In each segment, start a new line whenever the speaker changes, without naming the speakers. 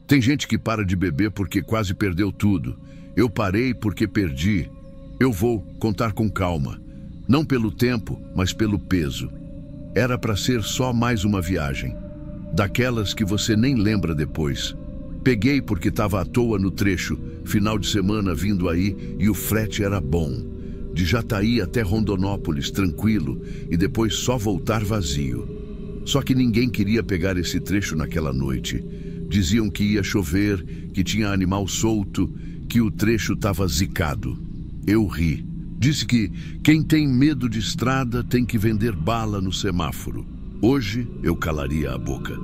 Tem gente que para de beber porque quase perdeu tudo. Eu parei porque perdi. Eu vou contar com calma. Não pelo tempo, mas pelo peso. Era para ser só mais uma viagem. Daquelas que você nem lembra depois. Peguei porque estava à toa no trecho, final de semana vindo aí, e o frete era bom. De Jataí até Rondonópolis, tranquilo, e depois só voltar vazio. Só que ninguém queria pegar esse trecho naquela noite. Diziam que ia chover, que tinha animal solto, que o trecho estava zicado. Eu ri. Disse que quem tem medo de estrada tem que vender bala no semáforo. Hoje eu calaria a boca.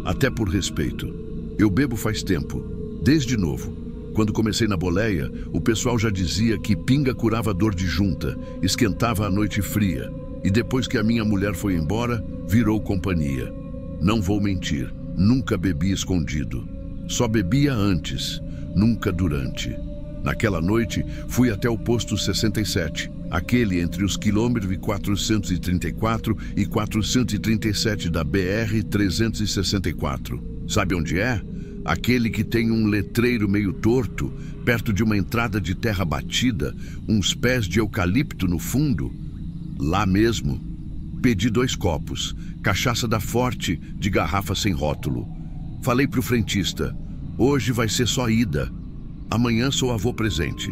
Até por respeito. Eu bebo faz tempo, desde novo. Quando comecei na boleia, o pessoal já dizia que pinga curava dor de junta, esquentava a noite fria. E depois que a minha mulher foi embora, virou companhia. Não vou mentir, nunca bebi escondido. Só bebia antes, nunca durante. Naquela noite, fui até o posto 67, aquele entre os quilômetros 434 e 437 da BR-364. Sabe onde é? Aquele que tem um letreiro meio torto, perto de uma entrada de terra batida, uns pés de eucalipto no fundo. Lá mesmo. Pedi 2 copos, cachaça da Forte, de garrafa sem rótulo. Falei pro frentista, hoje vai ser só ida. Amanhã sou avô presente.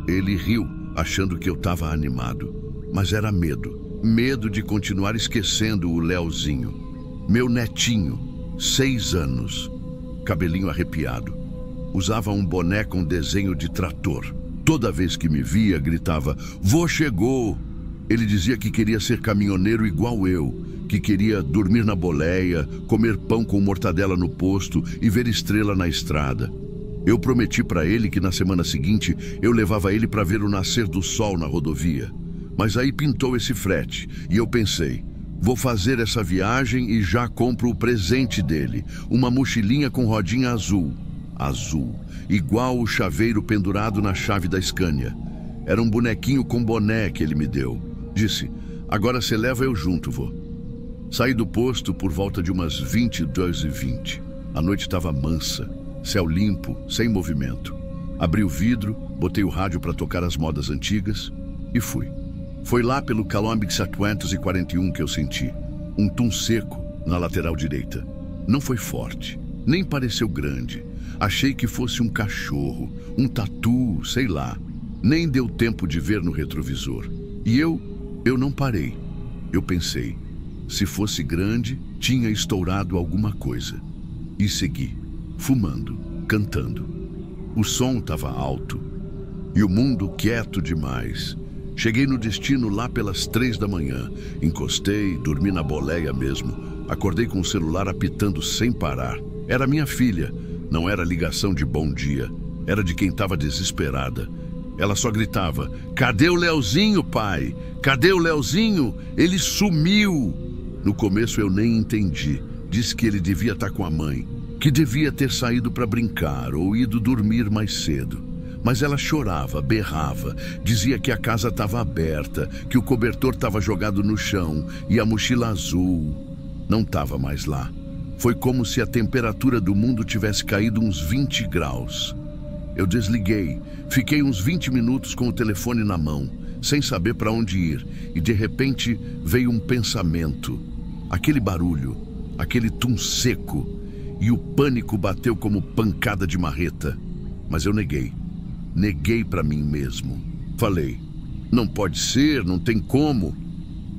Ele riu, achando que eu estava animado. Mas era medo. Medo de continuar esquecendo o Leozinho. Meu netinho, 6 anos. Cabelinho arrepiado. Usava um boné com desenho de trator. Toda vez que me via, gritava, vô chegou! Ele dizia que queria ser caminhoneiro igual eu, que queria dormir na boleia, comer pão com mortadela no posto e ver estrela na estrada. Eu prometi para ele que na semana seguinte eu levava ele para ver o nascer do sol na rodovia. Mas aí pintou esse frete e eu pensei, vou fazer essa viagem e já compro o presente dele, uma mochilinha com rodinha azul. Azul, igual o chaveiro pendurado na chave da Scania. Era um bonequinho com boné que ele me deu. Disse, agora você leva eu junto, vô. Saí do posto por volta de umas 22h20. A noite estava mansa, céu limpo, sem movimento. Abri o vidro, botei o rádio para tocar as modas antigas e fui. Foi lá pelo quilômetro 741 que eu senti. Um tum seco na lateral direita. Não foi forte, nem pareceu grande. Achei que fosse um cachorro, um tatu, sei lá. Nem deu tempo de ver no retrovisor. E eu não parei. Eu pensei, se fosse grande, tinha estourado alguma coisa. E segui, fumando, cantando. O som estava alto e o mundo quieto demais. Cheguei no destino lá pelas 3 da manhã. Encostei, dormi na boleia mesmo. Acordei com o celular apitando sem parar. Era minha filha. Não era ligação de bom dia. Era de quem estava desesperada. Ela só gritava, cadê o Leozinho, pai? Cadê o Leozinho? Ele sumiu! No começo eu nem entendi. Disse que ele devia estar com a mãe. Que devia ter saído para brincar ou ido dormir mais cedo. Mas ela chorava, berrava, dizia que a casa estava aberta, que o cobertor estava jogado no chão e a mochila azul não estava mais lá. Foi como se a temperatura do mundo tivesse caído uns 20 graus. Eu desliguei, fiquei uns 20 minutos com o telefone na mão, sem saber para onde ir, e de repente veio um pensamento. Aquele barulho, aquele tum seco, e o pânico bateu como pancada de marreta. Mas eu neguei. Neguei para mim mesmo. Falei, não pode ser, não tem como.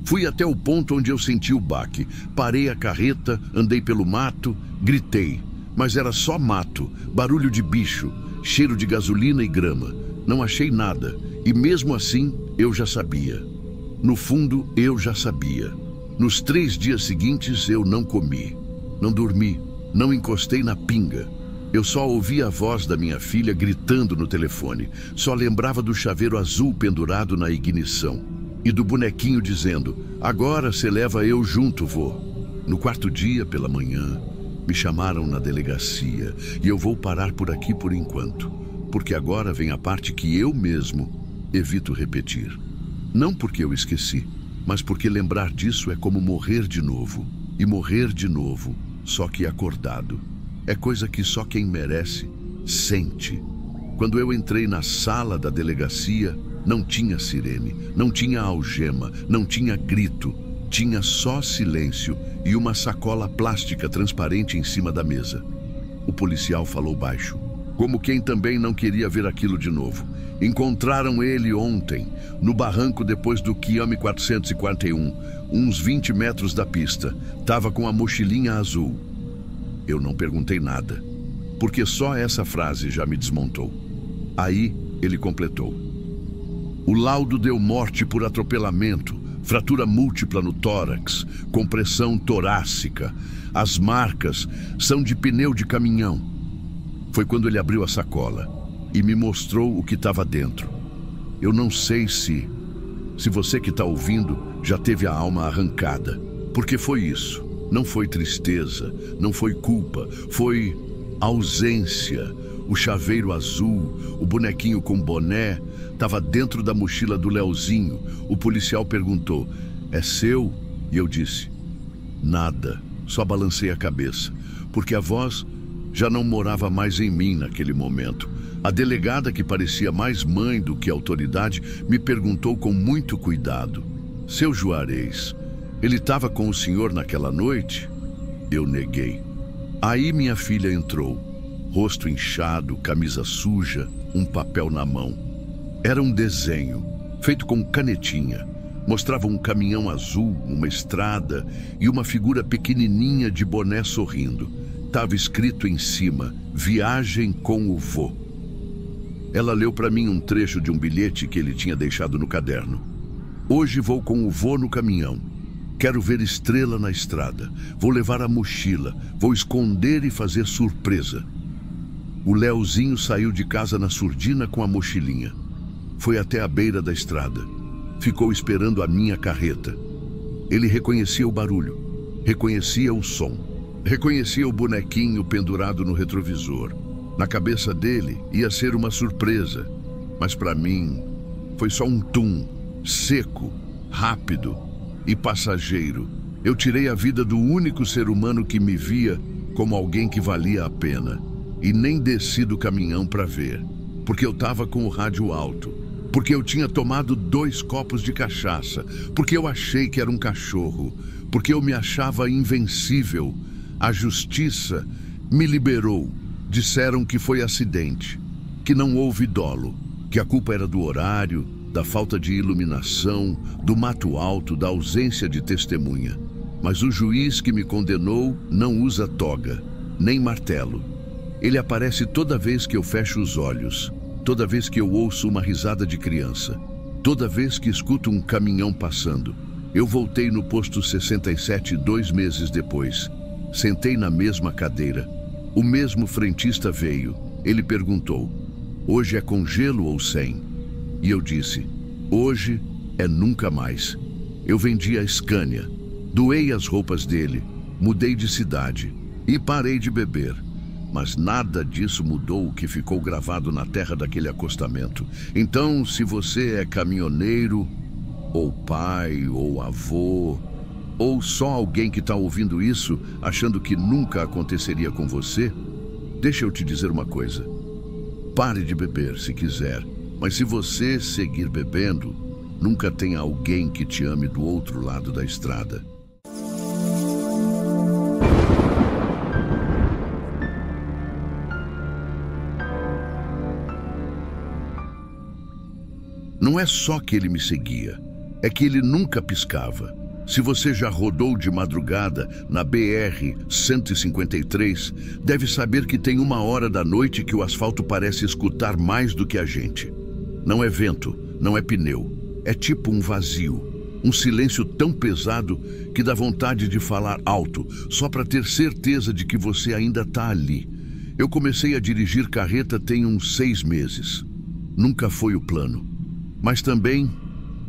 Fui até o ponto onde eu senti o baque. Parei a carreta, andei pelo mato, gritei. Mas era só mato, barulho de bicho, cheiro de gasolina e grama. Não achei nada. E mesmo assim, eu já sabia. No fundo, eu já sabia. Nos 3 dias seguintes, eu não comi. Não dormi. Não encostei na pinga. Eu só ouvia a voz da minha filha gritando no telefone. Só lembrava do chaveiro azul pendurado na ignição. E do bonequinho dizendo, agora você leva eu junto, vô. No 4º dia, pela manhã, me chamaram na delegacia. E eu vou parar por aqui por enquanto. Porque agora vem a parte que eu mesmo evito repetir. Não porque eu esqueci, mas porque lembrar disso é como morrer de novo. E morrer de novo, só que acordado. é coisa que só quem merece sente. Quando eu entrei na sala da delegacia, não tinha sirene, não tinha algema, não tinha grito, tinha só silêncio e uma sacola plástica transparente em cima da mesa. O policial falou baixo, como quem também não queria ver aquilo de novo. Encontraram ele ontem, no barranco depois do Kiame 441, uns 20 metros da pista. Tava com a mochilinha azul. Eu não perguntei nada, porque só essa frase já me desmontou. Aí ele completou. O laudo deu morte por atropelamento, fratura múltipla no tórax, compressão torácica. As marcas são de pneu de caminhão. Foi quando ele abriu a sacola e me mostrou o que estava dentro. Eu não sei se você que está ouvindo já teve a alma arrancada, porque foi isso. Não foi tristeza, não foi culpa, foi ausência. O chaveiro azul, o bonequinho com boné, estava dentro da mochila do Leozinho. O policial perguntou, é seu? E eu disse, nada, só balancei a cabeça, porque a voz já não morava mais em mim naquele momento. A delegada, que parecia mais mãe do que autoridade, me perguntou com muito cuidado, seu Juarez, ele estava com o senhor naquela noite? Eu neguei. Aí minha filha entrou, rosto inchado, camisa suja, um papel na mão. Era um desenho, feito com canetinha. Mostrava um caminhão azul, uma estrada e uma figura pequenininha de boné sorrindo. Estava escrito em cima, viagem com o vô. Ela leu para mim um trecho de um bilhete que ele tinha deixado no caderno. Hoje vou com o vô no caminhão. Quero ver estrela na estrada. Vou levar a mochila. Vou esconder e fazer surpresa. O Leozinho saiu de casa na surdina com a mochilinha. Foi até a beira da estrada. Ficou esperando a minha carreta. Ele reconhecia o barulho. Reconhecia o som. Reconhecia o bonequinho pendurado no retrovisor. Na cabeça dele ia ser uma surpresa. Mas para mim foi só um tum, seco, rápido e passageiro. Eu tirei a vida do único ser humano que me via como alguém que valia a pena. E nem desci do caminhão para ver, porque eu estava com o rádio alto, porque eu tinha tomado 2 copos de cachaça, porque eu achei que era um cachorro, porque eu me achava invencível. A justiça me liberou. Disseram que foi acidente, que não houve dolo, que a culpa era do horário, da falta de iluminação, do mato alto, da ausência de testemunha. Mas o juiz que me condenou não usa toga, nem martelo. Ele aparece toda vez que eu fecho os olhos, toda vez que eu ouço uma risada de criança, toda vez que escuto um caminhão passando. Eu voltei no posto 67 2 meses depois. Sentei na mesma cadeira. O mesmo frentista veio. Ele perguntou, hoje é com gelo ou sem? E eu disse, hoje é nunca mais. Eu vendi a Scania, doei as roupas dele, mudei de cidade e parei de beber. Mas nada disso mudou o que ficou gravado na terra daquele acostamento. Então, se você é caminhoneiro, ou pai, ou avô, ou só alguém que está ouvindo isso, achando que nunca aconteceria com você, deixa eu te dizer uma coisa. Pare de beber se quiser, mas se você seguir bebendo, nunca tem alguém que te ame do outro lado da estrada. Não é só que ele me seguia, é que ele nunca piscava. Se você já rodou de madrugada na BR-153, deve saber que tem 1h da noite que o asfalto parece escutar mais do que a gente. Não é vento, não é pneu, é tipo um vazio, um silêncio tão pesado que dá vontade de falar alto, só para ter certeza de que você ainda está ali. Eu comecei a dirigir carreta tem uns 6 meses. Nunca foi o plano. Mas também,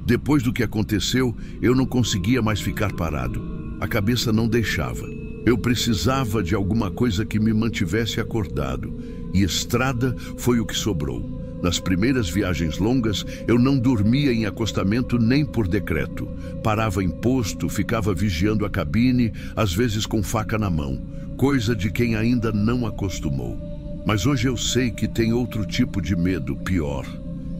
depois do que aconteceu, eu não conseguia mais ficar parado. A cabeça não deixava. Eu precisava de alguma coisa que me mantivesse acordado. E estrada foi o que sobrou. Nas primeiras viagens longas, eu não dormia em acostamento nem por decreto. Parava em posto, ficava vigiando a cabine, às vezes com faca na mão. coisa de quem ainda não acostumou. Mas hoje eu sei que tem outro tipo de medo pior.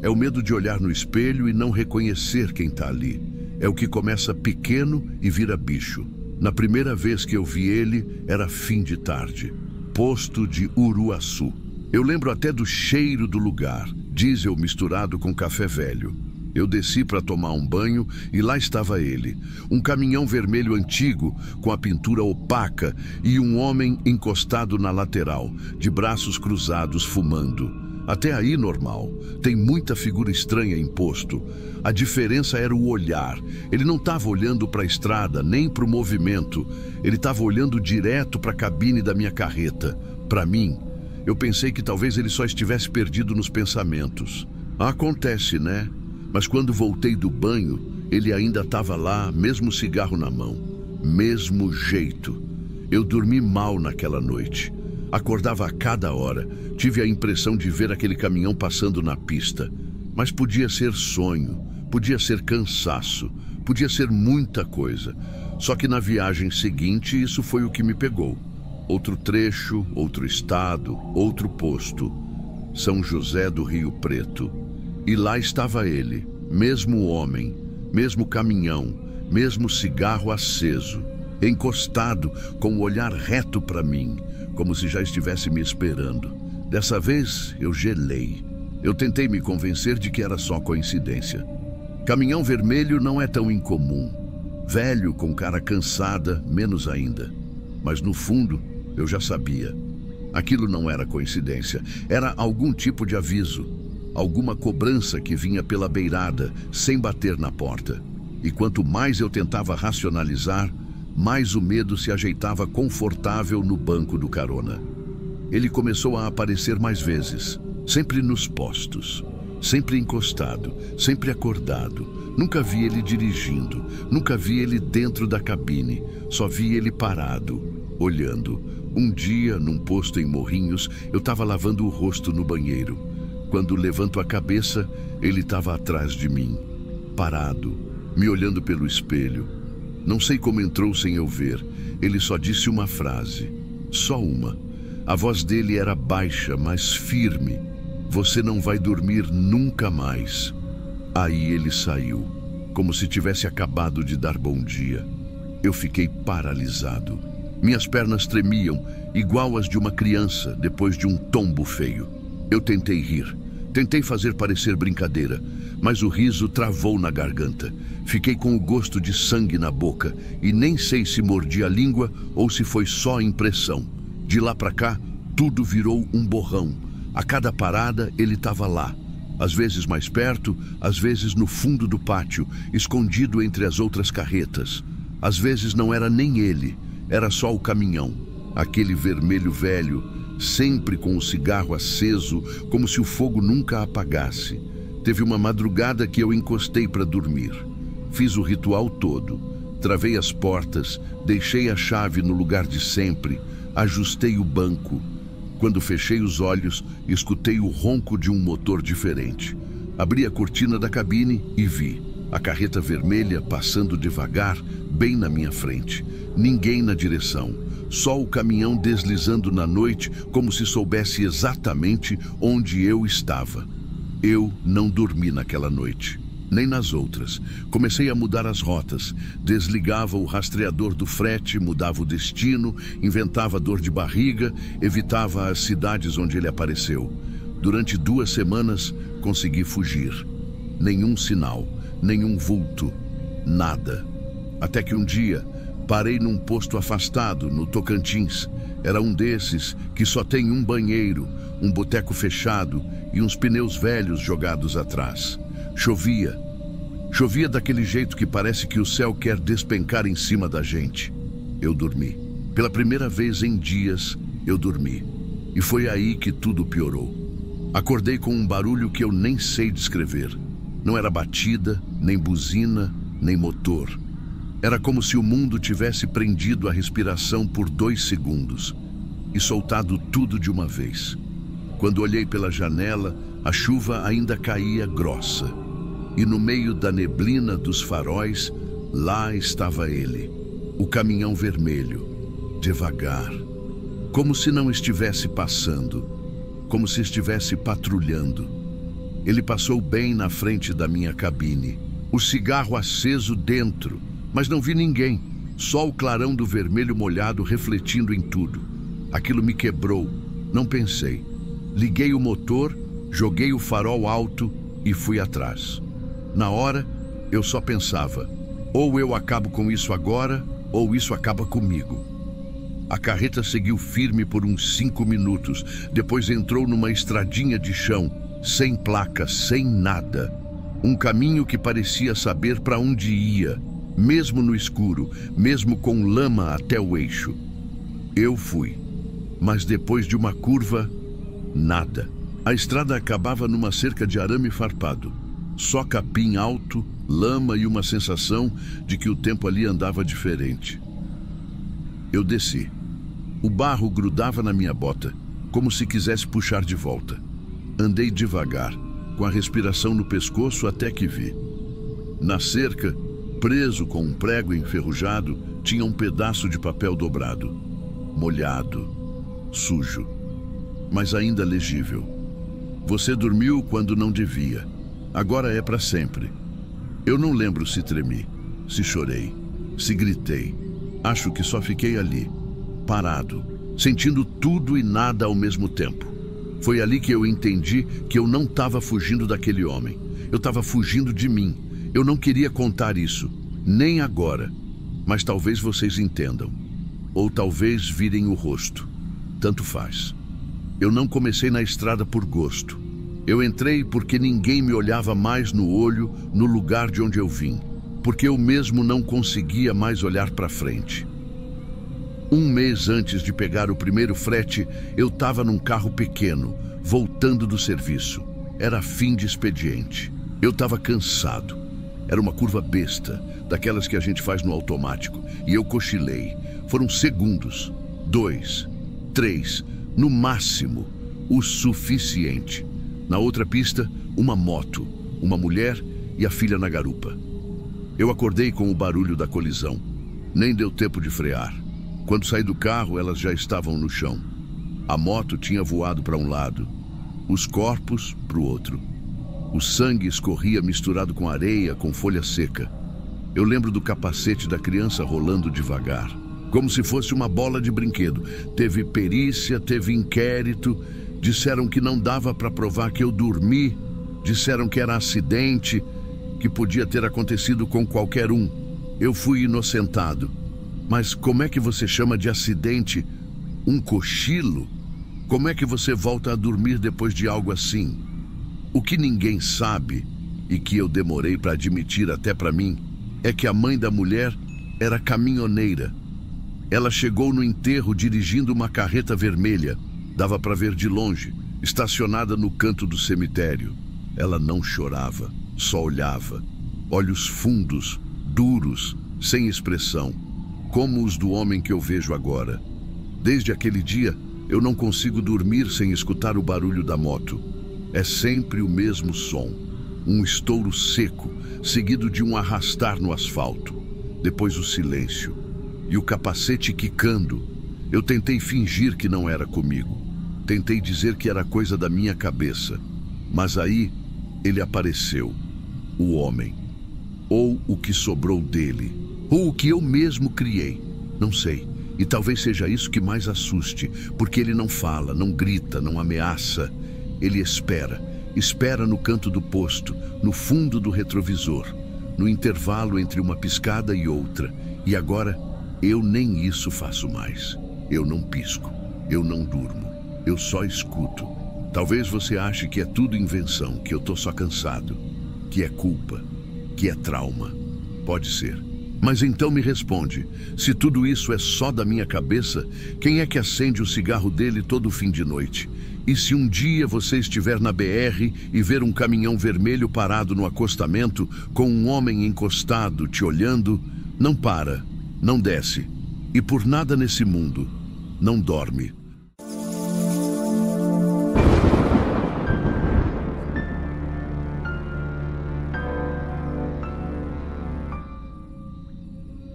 É o medo de olhar no espelho e não reconhecer quem está ali. É o que começa pequeno e vira bicho. Na primeira vez que eu vi ele, era fim de tarde. Posto de Uruaçu. Eu lembro até do cheiro do lugar, diesel misturado com café velho. Eu desci para tomar um banho e lá estava ele. Um caminhão vermelho antigo, com a pintura opaca, e um homem encostado na lateral, de braços cruzados, fumando. Até aí normal. Tem muita figura estranha em posto. A diferença era o olhar. Ele não estava olhando para a estrada, nem para o movimento. Ele estava olhando direto para a cabine da minha carreta. Para mim, eu pensei que talvez ele só estivesse perdido nos pensamentos. Acontece, né? Mas quando voltei do banho, ele ainda estava lá, mesmo cigarro na mão. Mesmo jeito. Eu dormi mal naquela noite. Acordava a cada hora. Tive a impressão de ver aquele caminhão passando na pista. Mas podia ser sonho, podia ser cansaço, podia ser muita coisa. Só que na viagem seguinte, isso foi o que me pegou. Outro trecho, outro estado, outro posto. São José do Rio Preto. E lá estava ele, mesmo homem, mesmo caminhão, mesmo cigarro aceso, encostado, com o olhar reto para mim, como se já estivesse me esperando. Dessa vez, eu gelei. Eu tentei me convencer de que era só coincidência. Caminhão vermelho não é tão incomum. Velho, com cara cansada, menos ainda. Mas no fundo, eu já sabia. Aquilo não era coincidência. Era algum tipo de aviso. Alguma cobrança que vinha pela beirada, sem bater na porta. E quanto mais eu tentava racionalizar, mais o medo se ajeitava confortável no banco do carona. Ele começou a aparecer mais vezes, sempre nos postos, sempre encostado, sempre acordado. Nunca vi ele dirigindo, nunca vi ele dentro da cabine, só vi ele parado, olhando. Um dia, num posto em Morrinhos, eu estava lavando o rosto no banheiro. Quando levanto a cabeça, ele estava atrás de mim, parado, me olhando pelo espelho. Não sei como entrou sem eu ver. Ele só disse uma frase, só uma. A voz dele era baixa, mas firme. Você não vai dormir nunca mais. Aí ele saiu, como se tivesse acabado de dar bom dia. Eu fiquei paralisado. Minhas pernas tremiam, igual as de uma criança depois de um tombo feio. Eu tentei rir. Tentei fazer parecer brincadeira, mas o riso travou na garganta. Fiquei com o gosto de sangue na boca e nem sei se mordi a língua ou se foi só impressão. De lá para cá, tudo virou um borrão. A cada parada, ele estava lá. Às vezes mais perto, às vezes no fundo do pátio, escondido entre as outras carretas. Às vezes não era nem ele, era só o caminhão. Aquele vermelho velho, sempre com o cigarro aceso, como se o fogo nunca apagasse. Teve uma madrugada que eu encostei para dormir. Fiz o ritual todo. Travei as portas, deixei a chave no lugar de sempre, ajustei o banco. Quando fechei os olhos, escutei o ronco de um motor diferente. Abri a cortina da cabine e vi a carreta vermelha passando devagar, bem na minha frente. Ninguém na direção. Só o caminhão deslizando na noite, como se soubesse exatamente onde eu estava. Eu não dormi naquela noite, nem nas outras. Comecei a mudar as rotas. Desligava o rastreador do frete, mudava o destino, inventava dor de barriga, evitava as cidades onde ele apareceu. Durante 2 semanas, consegui fugir. Nenhum sinal, nenhum vulto, nada. Até que um dia, parei num posto afastado, no Tocantins. Era um desses que só tem um banheiro, um boteco fechado e uns pneus velhos jogados atrás. Chovia. Chovia daquele jeito que parece que o céu quer despencar em cima da gente. Eu dormi. Pela primeira vez em dias, eu dormi. E foi aí que tudo piorou. Acordei com um barulho que eu nem sei descrever. Não era batida, nem buzina, nem motor. Era como se o mundo tivesse prendido a respiração por 2 segundos e soltado tudo de uma vez. Quando olhei pela janela, a chuva ainda caía grossa. E no meio da neblina dos faróis, lá estava ele, o caminhão vermelho, devagar, como se não estivesse passando, como se estivesse patrulhando. Ele passou bem na frente da minha cabine, o cigarro aceso dentro, mas não vi ninguém, só o clarão do vermelho molhado refletindo em tudo. Aquilo me quebrou, não pensei. Liguei o motor, joguei o farol alto e fui atrás. Na hora, eu só pensava, ou eu acabo com isso agora, ou isso acaba comigo. A carreta seguiu firme por uns 5 minutos, depois entrou numa estradinha de chão, sem placa, sem nada. Um caminho que parecia saber para onde ia, mesmo no escuro, mesmo com lama até o eixo. Eu fui, mas depois de uma curva, nada. A estrada acabava numa cerca de arame farpado. Só capim alto, lama e uma sensação de que o tempo ali andava diferente. Eu desci. O barro grudava na minha bota, como se quisesse puxar de volta. Andei devagar, com a respiração no pescoço até que vi. Na cerca, preso com um prego enferrujado, tinha um pedaço de papel dobrado. Molhado, sujo, mas ainda legível. Você dormiu quando não devia. Agora é para sempre. Eu não lembro se tremi, se chorei, se gritei. Acho que só fiquei ali, parado, sentindo tudo e nada ao mesmo tempo. Foi ali que eu entendi que eu não estava fugindo daquele homem. Eu estava fugindo de mim. Eu não queria contar isso, nem agora. Mas talvez vocês entendam. Ou talvez virem o rosto. Tanto faz. Eu não comecei na estrada por gosto. Eu entrei porque ninguém me olhava mais no olho no lugar de onde eu vim. Porque eu mesmo não conseguia mais olhar para frente. Um mês antes de pegar o primeiro frete, eu estava num carro pequeno, voltando do serviço. Era fim de expediente. Eu estava cansado. Era uma curva besta, daquelas que a gente faz no automático. E eu cochilei. Foram segundos, 2, 3, no máximo, o suficiente. Na outra pista, uma moto, uma mulher e a filha na garupa. Eu acordei com o barulho da colisão. Nem deu tempo de frear. Quando saí do carro, elas já estavam no chão. A moto tinha voado para um lado, os corpos para o outro. O sangue escorria misturado com areia, com folha seca. Eu lembro do capacete da criança rolando devagar, como se fosse uma bola de brinquedo. Teve perícia, teve inquérito. Disseram que não dava para provar que eu dormi. Disseram que era acidente, que podia ter acontecido com qualquer um. Eu fui inocentado. Mas como é que você chama de acidente um cochilo? Como é que você volta a dormir depois de algo assim? O que ninguém sabe, e que eu demorei para admitir até para mim, é que a mãe da mulher era caminhoneira. Ela chegou no enterro dirigindo uma carreta vermelha. Dava para ver de longe, estacionada no canto do cemitério. Ela não chorava, só olhava. Olhos fundos, duros, sem expressão, como os do homem que eu vejo agora. Desde aquele dia, eu não consigo dormir sem escutar o barulho da moto. É sempre o mesmo som, um estouro seco, seguido de um arrastar no asfalto. Depois o silêncio e o capacete quicando. Eu tentei fingir que não era comigo. Tentei dizer que era coisa da minha cabeça. Mas aí, ele apareceu. O homem. Ou o que sobrou dele. Ou o que eu mesmo criei. Não sei. E talvez seja isso que mais assuste. Porque ele não fala, não grita, não ameaça. Ele espera. Espera no canto do posto, no fundo do retrovisor. No intervalo entre uma piscada e outra. E agora, eu nem isso faço mais. Eu não pisco. Eu não durmo. Eu só escuto. Talvez você ache que é tudo invenção, que eu tô só cansado, que é culpa, que é trauma. Pode ser. Mas então me responde, se tudo isso é só da minha cabeça, quem é que acende o cigarro dele todo fim de noite? E se um dia você estiver na BR e ver um caminhão vermelho parado no acostamento, com um homem encostado te olhando, não para, não desce. E por nada nesse mundo, não dorme.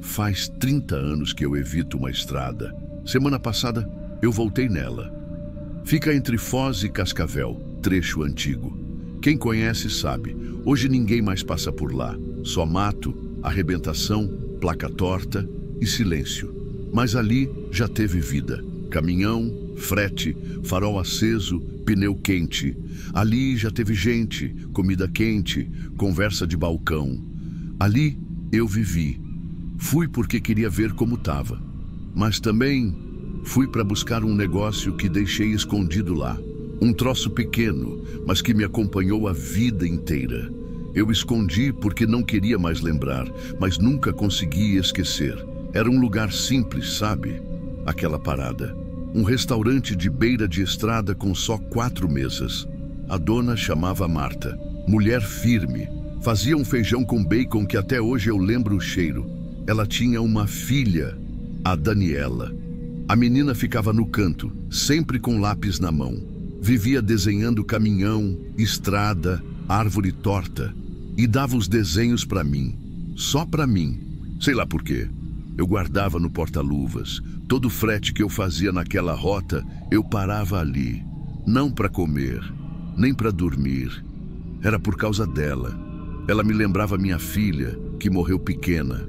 Faz 30 anos que eu evito uma estrada. Semana passada, Eu voltei nela. Fica entre Foz e Cascavel, trecho antigo. Quem conhece sabe, hoje ninguém mais passa por lá. Só mato, arrebentação, placa torta e silêncio. Mas ali já teve vida. Caminhão, frete, farol aceso, pneu quente. Ali já teve gente, comida quente, conversa de balcão. Ali eu vivi. Fui porque queria ver como estava. Mas também fui para buscar um negócio que deixei escondido lá. Um troço pequeno, mas que me acompanhou a vida inteira. Eu escondi porque não queria mais lembrar, mas nunca consegui esquecer. Era um lugar simples, sabe? Aquela parada. Um restaurante de beira de estrada com só 4 mesas. A dona chamava Marta. Mulher firme. Fazia um feijão com bacon que até hoje eu lembro o cheiro. Ela tinha uma filha, a Daniela. A menina ficava no canto, sempre com lápis na mão. Vivia desenhando caminhão, estrada, árvore torta. E dava os desenhos para mim. Só para mim. Sei lá por quê. Eu guardava no porta-luvas. Todo frete que eu fazia naquela rota, eu parava ali. Não para comer, nem para dormir. Era por causa dela. Ela me lembrava minha filha, que morreu pequena.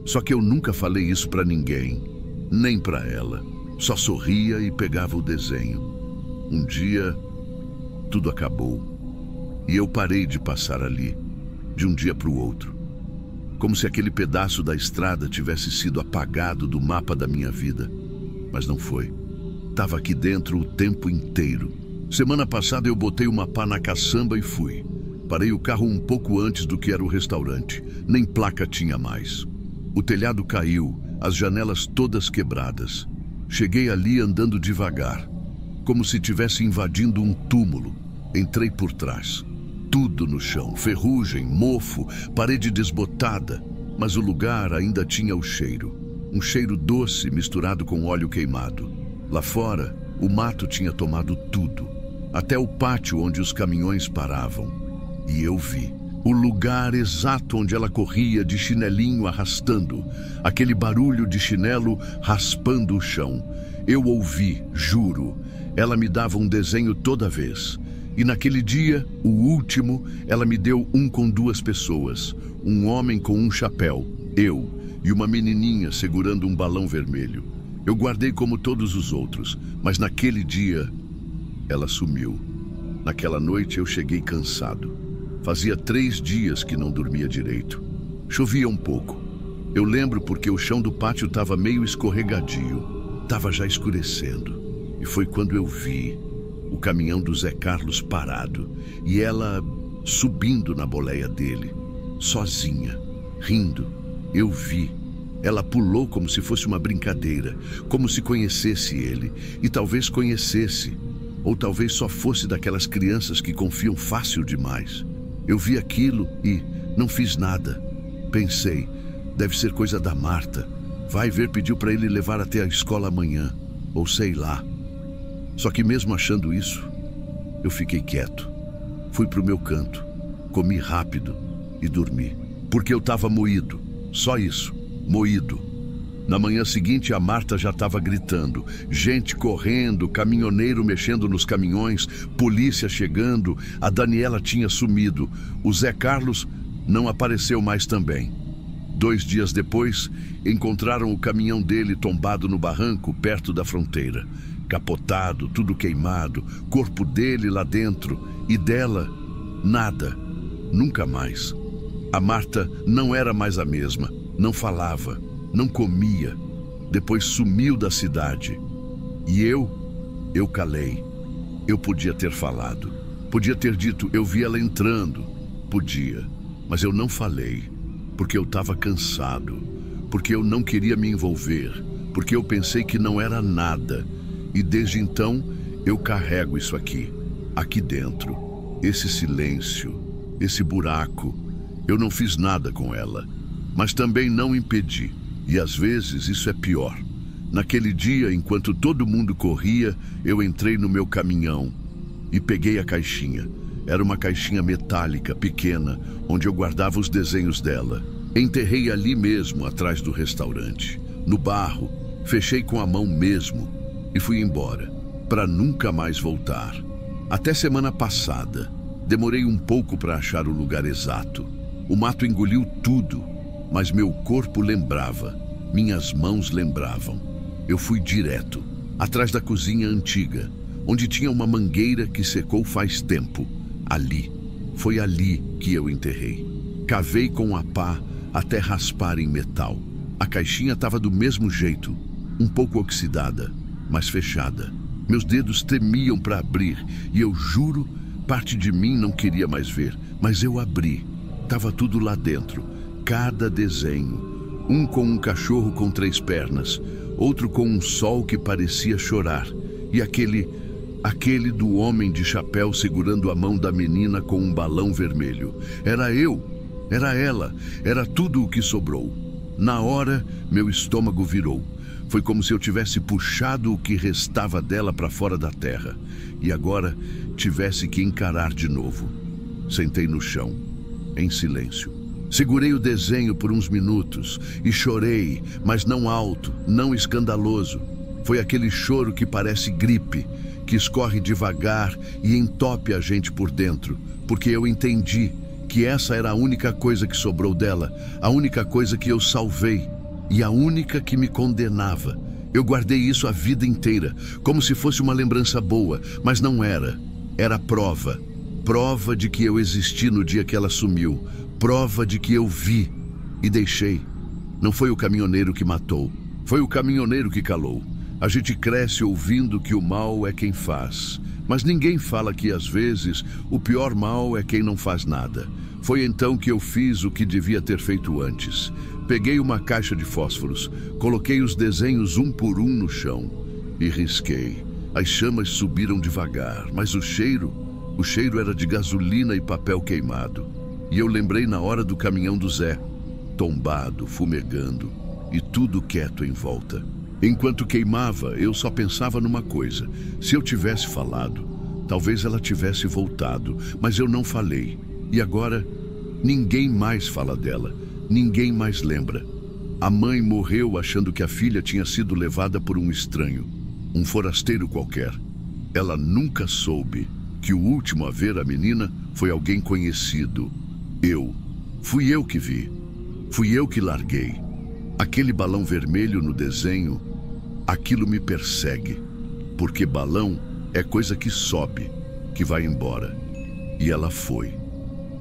Só que eu nunca falei isso para ninguém, nem para ela. Só sorria e pegava o desenho. Um dia, tudo acabou. E eu parei de passar ali, de um dia para o outro. Como se aquele pedaço da estrada tivesse sido apagado do mapa da minha vida. Mas não foi. Estava aqui dentro o tempo inteiro. Semana passada eu botei uma pá na caçamba e fui. Parei o carro um pouco antes do que era o restaurante. Nem placa tinha mais. O telhado caiu, as janelas todas quebradas. Cheguei ali andando devagar, como se estivesse invadindo um túmulo. Entrei por trás. Tudo no chão, ferrugem, mofo, parede desbotada. Mas o lugar ainda tinha o cheiro. Um cheiro doce misturado com óleo queimado. Lá fora, o mato tinha tomado tudo. Até o pátio onde os caminhões paravam. E eu vi. O lugar exato onde ela corria de chinelinho arrastando. Aquele barulho de chinelo raspando o chão. Eu ouvi, juro. Ela me dava um desenho toda vez. E naquele dia, o último, ela me deu um com 2 pessoas. Um homem com um chapéu, eu, e uma menininha segurando um balão vermelho. Eu guardei como todos os outros, mas naquele dia, ela sumiu. Naquela noite eu cheguei cansado. Fazia 3 dias que não dormia direito. Chovia um pouco. Eu lembro porque o chão do pátio estava meio escorregadio. Estava já escurecendo. E foi quando eu vi o caminhão do Zé Carlos parado e ela subindo na boleia dele, sozinha, rindo. Eu vi. Ela pulou como se fosse uma brincadeira, como se conhecesse ele, e talvez conhecesse, ou talvez só fosse daquelas crianças que confiam fácil demais. Eu vi aquilo e não fiz nada. Pensei, deve ser coisa da Marta. Vai ver, pediu para ele levar até a escola amanhã, ou sei lá. Só que mesmo achando isso, eu fiquei quieto. Fui pro meu canto, comi rápido e dormi. Porque eu estava moído, só isso, moído. Na manhã seguinte, a Marta já estava gritando. Gente correndo, caminhoneiro mexendo nos caminhões, polícia chegando. A Daniela tinha sumido. O Zé Carlos não apareceu mais também. 2 dias depois, encontraram o caminhão dele tombado no barranco, perto da fronteira. Capotado, tudo queimado, corpo dele lá dentro. E dela, nada. Nunca mais. A Marta não era mais a mesma. Não falava. Não comia, depois sumiu da cidade. E eu calei. Eu podia ter falado. Podia ter dito, eu vi ela entrando. Podia, mas eu não falei. Porque eu estava cansado. Porque eu não queria me envolver. Porque eu pensei que não era nada. E desde então, eu carrego isso aqui. Aqui dentro. Esse silêncio. Esse buraco. Eu não fiz nada com ela. Mas também não impedi. E às vezes isso é pior. Naquele dia, enquanto todo mundo corria, eu entrei no meu caminhão e peguei a caixinha. Era uma caixinha metálica, pequena, onde eu guardava os desenhos dela. Enterrei ali mesmo, atrás do restaurante. No barro, fechei com a mão mesmo. e fui embora, para nunca mais voltar. Até semana passada, demorei um pouco para achar o lugar exato. O mato engoliu tudo, mas meu corpo lembrava, minhas mãos lembravam. Eu fui direto, atrás da cozinha antiga, onde tinha uma mangueira que secou faz tempo. Ali, foi ali que eu enterrei. Cavei com a pá até raspar em metal. A caixinha estava do mesmo jeito, um pouco oxidada, mas fechada. Meus dedos tremiam para abrir e eu juro, parte de mim não queria mais ver, mas eu abri. Tava tudo lá dentro, cada desenho. Um com um cachorro com 3 pernas, outro com um sol que parecia chorar, e aquele do homem de chapéu segurando a mão da menina com um balão vermelho. Era eu, era ela, era tudo o que sobrou. Na hora, meu estômago virou. Foi como se eu tivesse puxado o que restava dela para fora da terra, e agora tivesse que encarar de novo. Sentei no chão, em silêncio. Segurei o desenho por uns minutos e chorei, mas não alto, não escandaloso. Foi aquele choro que parece gripe, que escorre devagar e entope a gente por dentro, porque eu entendi que essa era a única coisa que sobrou dela, a única coisa que eu salvei e a única que me condenava. Eu guardei isso a vida inteira, como se fosse uma lembrança boa, mas não era. Era prova. Prova de que eu existi no dia que ela sumiu. Prova de que eu vi e deixei. Não foi o caminhoneiro que matou, foi o caminhoneiro que calou. A gente cresce ouvindo que o mal é quem faz, mas ninguém fala que às vezes o pior mal é quem não faz nada. Foi então que eu fiz o que devia ter feito antes. Peguei uma caixa de fósforos, coloquei os desenhos um por um no chão e risquei. As chamas subiram devagar, mas o cheiro era de gasolina e papel queimado. E eu lembrei na hora do caminhão do Zé, tombado, fumegando e tudo quieto em volta. Enquanto queimava, eu só pensava numa coisa. Se eu tivesse falado, talvez ela tivesse voltado, mas eu não falei. E agora, ninguém mais fala dela, ninguém mais lembra. A mãe morreu achando que a filha tinha sido levada por um estranho, um forasteiro qualquer. Ela nunca soube que o último a ver a menina foi alguém conhecido. Fui eu que vi, fui eu que larguei. Aquele balão vermelho no desenho, aquilo me persegue, porque balão é coisa que sobe, que vai embora. E ela foi,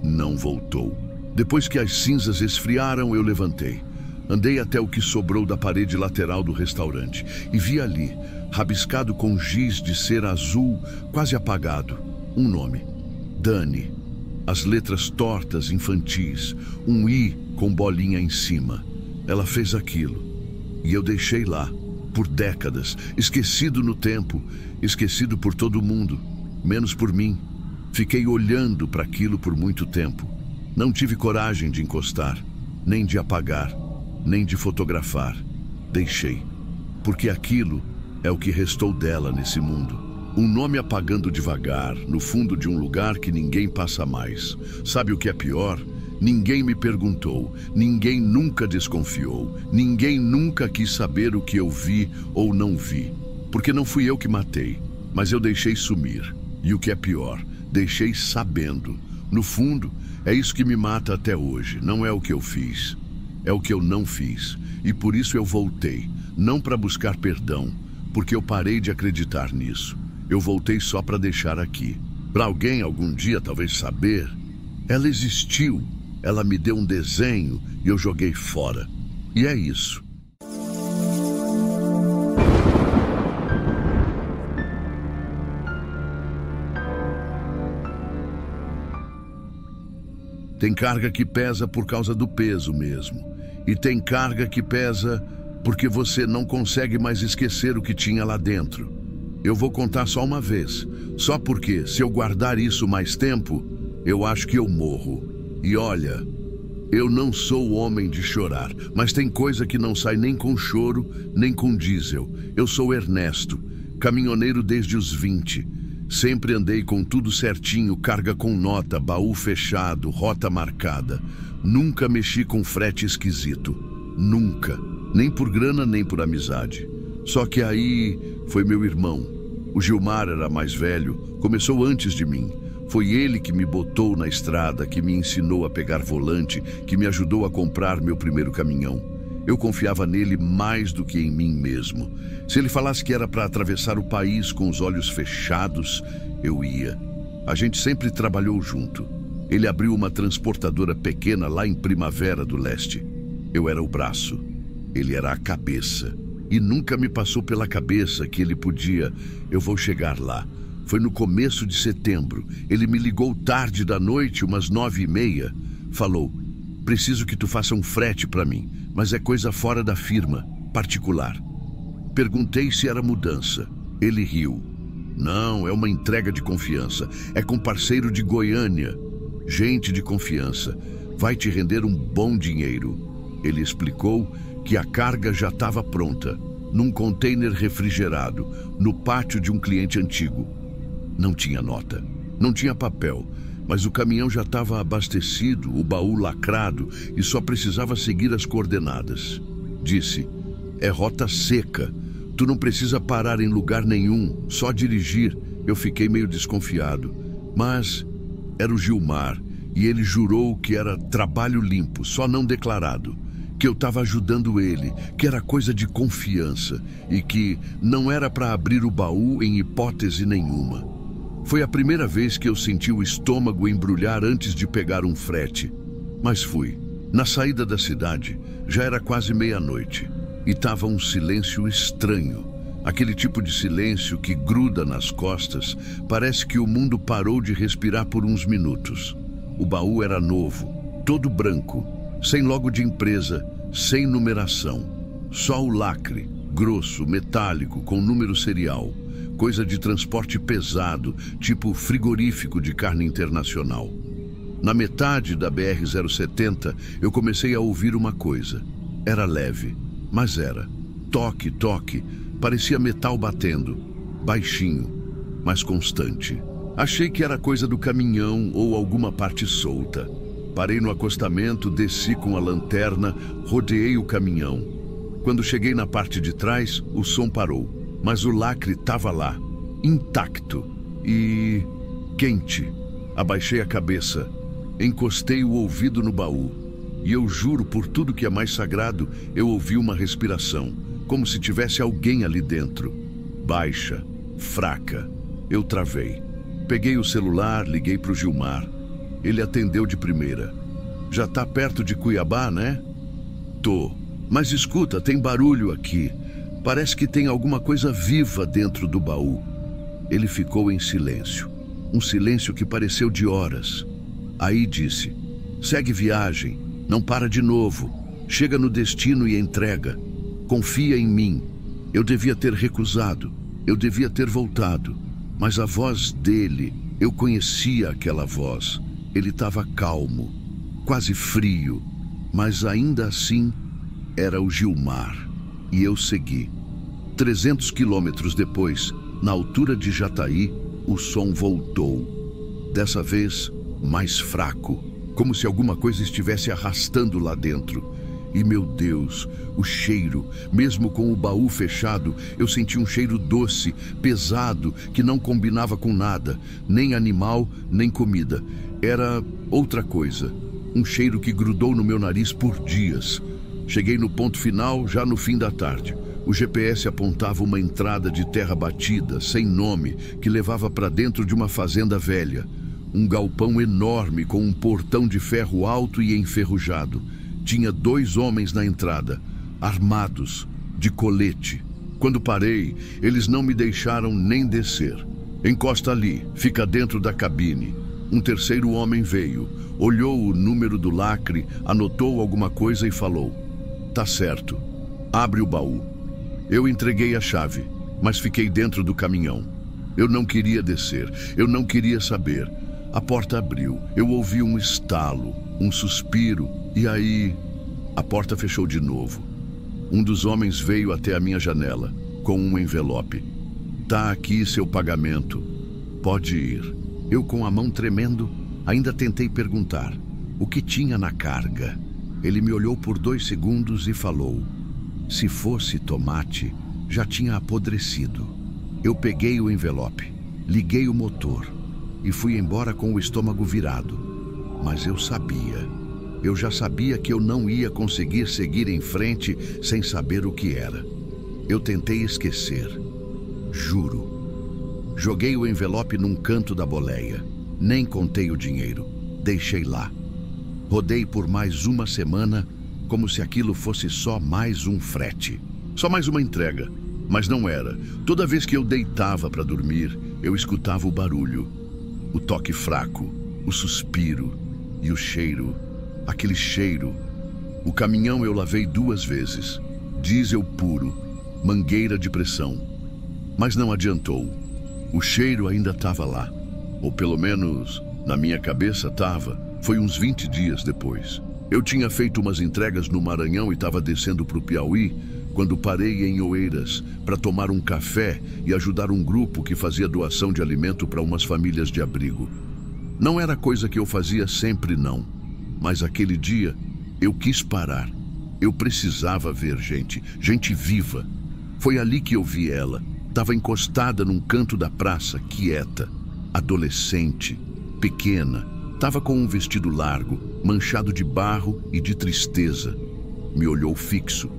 não voltou. Depois que as cinzas esfriaram, eu levantei. Andei até o que sobrou da parede lateral do restaurante e vi ali, rabiscado com giz de cera azul, quase apagado, um nome: Dani. As letras tortas, infantis, um I com bolinha em cima. Ela fez aquilo e eu deixei lá, por décadas, esquecido no tempo, esquecido por todo mundo, menos por mim. Fiquei olhando para aquilo por muito tempo. Não tive coragem de encostar, nem de apagar, nem de fotografar. Deixei, porque aquilo é o que restou dela nesse mundo. Um nome apagando devagar, no fundo de um lugar que ninguém passa mais. Sabe o que é pior? Ninguém me perguntou, ninguém nunca desconfiou, ninguém nunca quis saber o que eu vi ou não vi. Porque não fui eu que matei, mas eu deixei sumir. E o que é pior, deixei sabendo. No fundo, é isso que me mata até hoje. Não é o que eu fiz, é o que eu não fiz. E por isso eu voltei, não para buscar perdão, porque eu parei de acreditar nisso. Eu voltei só para deixar aqui. Para alguém algum dia talvez saber, ela existiu. Ela me deu um desenho e eu joguei fora. E é isso. Tem carga que pesa por causa do peso mesmo. E tem carga que pesa porque você não consegue mais esquecer o que tinha lá dentro. Eu vou contar só uma vez. Só porque, se eu guardar isso mais tempo, eu acho que eu morro. E olha, eu não sou o homem de chorar, mas tem coisa que não sai nem com choro, nem com diesel. Eu sou Ernesto, caminhoneiro desde os 20. Sempre andei com tudo certinho, carga com nota, baú fechado, rota marcada. Nunca mexi com frete esquisito. Nunca. Nem por grana, nem por amizade. Só que aí, Foi meu irmão. O Gilmar era mais velho, começou antes de mim. Foi ele que me botou na estrada, que me ensinou a pegar volante, que me ajudou a comprar meu primeiro caminhão. Eu confiava nele mais do que em mim mesmo. Se ele falasse que era para atravessar o país com os olhos fechados, eu ia. A gente sempre trabalhou junto. Ele abriu uma transportadora pequena lá em Primavera do Leste. Eu era o braço, ele era a cabeça. E nunca me passou pela cabeça que ele podia... Eu vou chegar lá. Foi no começo de setembro. Ele me ligou tarde da noite, umas 9h30. Falou, preciso que tu faça um frete para mim, mas é coisa fora da firma, particular. Perguntei se era mudança. Ele riu. Não, é uma entrega de confiança. É com parceiro de Goiânia. Gente de confiança. Vai te render um bom dinheiro. Ele explicou que a carga já estava pronta, num container refrigerado, no pátio de um cliente antigo. Não tinha nota, não tinha papel, mas o caminhão já estava abastecido, o baú lacrado e só precisava seguir as coordenadas. Disse, é rota seca, tu não precisa parar em lugar nenhum, só dirigir. Eu fiquei meio desconfiado, mas era o Gilmar e ele jurou que era trabalho limpo, só não declarado. Que eu estava ajudando ele, que era coisa de confiança e que não era para abrir o baú em hipótese nenhuma. Foi a primeira vez que eu senti o estômago embrulhar antes de pegar um frete. Mas fui. Na saída da cidade, já era quase meia-noite e estava um silêncio estranho. Aquele tipo de silêncio que gruda nas costas, parece que o mundo parou de respirar por uns minutos. O baú era novo, todo branco, sem logo de empresa, sem numeração. Só o lacre, grosso, metálico, com número serial. Coisa de transporte pesado, tipo frigorífico de carne internacional. Na metade da BR-070, eu comecei a ouvir uma coisa. Era leve, mas era. Toque, toque, parecia metal batendo. Baixinho, mas constante. Achei que era coisa do caminhão ou alguma parte solta. Parei no acostamento, desci com a lanterna, rodeei o caminhão. Quando cheguei na parte de trás, o som parou, mas o lacre estava lá, intacto e quente. Abaixei a cabeça, encostei o ouvido no baú e eu juro por tudo que é mais sagrado, eu ouvi uma respiração, como se tivesse alguém ali dentro. Baixa, fraca. Eu travei. Peguei o celular, liguei para o Gilmar. Ele atendeu de primeira. Já tá perto de Cuiabá, né? Tô. Mas escuta, tem barulho aqui. Parece que tem alguma coisa viva dentro do baú. Ele ficou em silêncio. Um silêncio que pareceu de horas. Aí disse, segue viagem, não para de novo. Chega no destino e entrega. Confia em mim. Eu devia ter recusado. Eu devia ter voltado. Mas a voz dele, eu conhecia aquela voz. Ele estava calmo, quase frio, mas ainda assim era o Gilmar. E eu segui. 300 quilômetros depois, na altura de Jataí, o som voltou. Dessa vez, mais fraco, como se alguma coisa estivesse arrastando lá dentro. E, meu Deus, o cheiro, mesmo com o baú fechado, eu senti um cheiro doce, pesado, que não combinava com nada, nem animal, nem comida. Era outra coisa, um cheiro que grudou no meu nariz por dias. Cheguei no ponto final já no fim da tarde. O GPS apontava uma entrada de terra batida, sem nome, que levava para dentro de uma fazenda velha. Um galpão enorme com um portão de ferro alto e enferrujado. Tinha 2 homens na entrada, armados, de colete. Quando parei, eles não me deixaram nem descer. Encosta ali, fica dentro da cabine. Um terceiro homem veio, olhou o número do lacre, anotou alguma coisa e falou, tá certo, abre o baú. Eu entreguei a chave, mas fiquei dentro do caminhão. Eu não queria descer, eu não queria saber. A porta abriu, eu ouvi um estalo, um suspiro, e aí a porta fechou de novo. Um dos homens veio até a minha janela, com um envelope. Tá aqui seu pagamento, pode ir. Eu, com a mão tremendo, ainda tentei perguntar o que tinha na carga. Ele me olhou por 2 segundos e falou, se fosse tomate, já tinha apodrecido. Eu peguei o envelope, liguei o motor e fui embora com o estômago virado. Mas eu já sabia que eu não ia conseguir seguir em frente sem saber o que era. Eu tentei esquecer, juro. Joguei o envelope num canto da boleia, nem contei o dinheiro, deixei lá. Rodei por mais uma semana, como se aquilo fosse só mais um frete, só mais uma entrega. Mas não era. Toda vez que eu deitava para dormir, eu escutava o barulho, o toque fraco, o suspiro e o cheiro, aquele cheiro. O caminhão eu lavei 2 vezes, diesel puro, mangueira de pressão. Mas não adiantou. O cheiro ainda estava lá, ou pelo menos na minha cabeça estava. Foi uns 20 dias depois. Eu tinha feito umas entregas no Maranhão e estava descendo para o Piauí quando parei em Oeiras para tomar um café e ajudar um grupo que fazia doação de alimento para umas famílias de abrigo. Não era coisa que eu fazia sempre, não. Mas aquele dia eu quis parar. Eu precisava ver gente viva. Foi ali que eu vi ela. Estava encostada num canto da praça, quieta, adolescente, pequena. Estava com um vestido largo, manchado de barro e de tristeza. Me olhou fixo,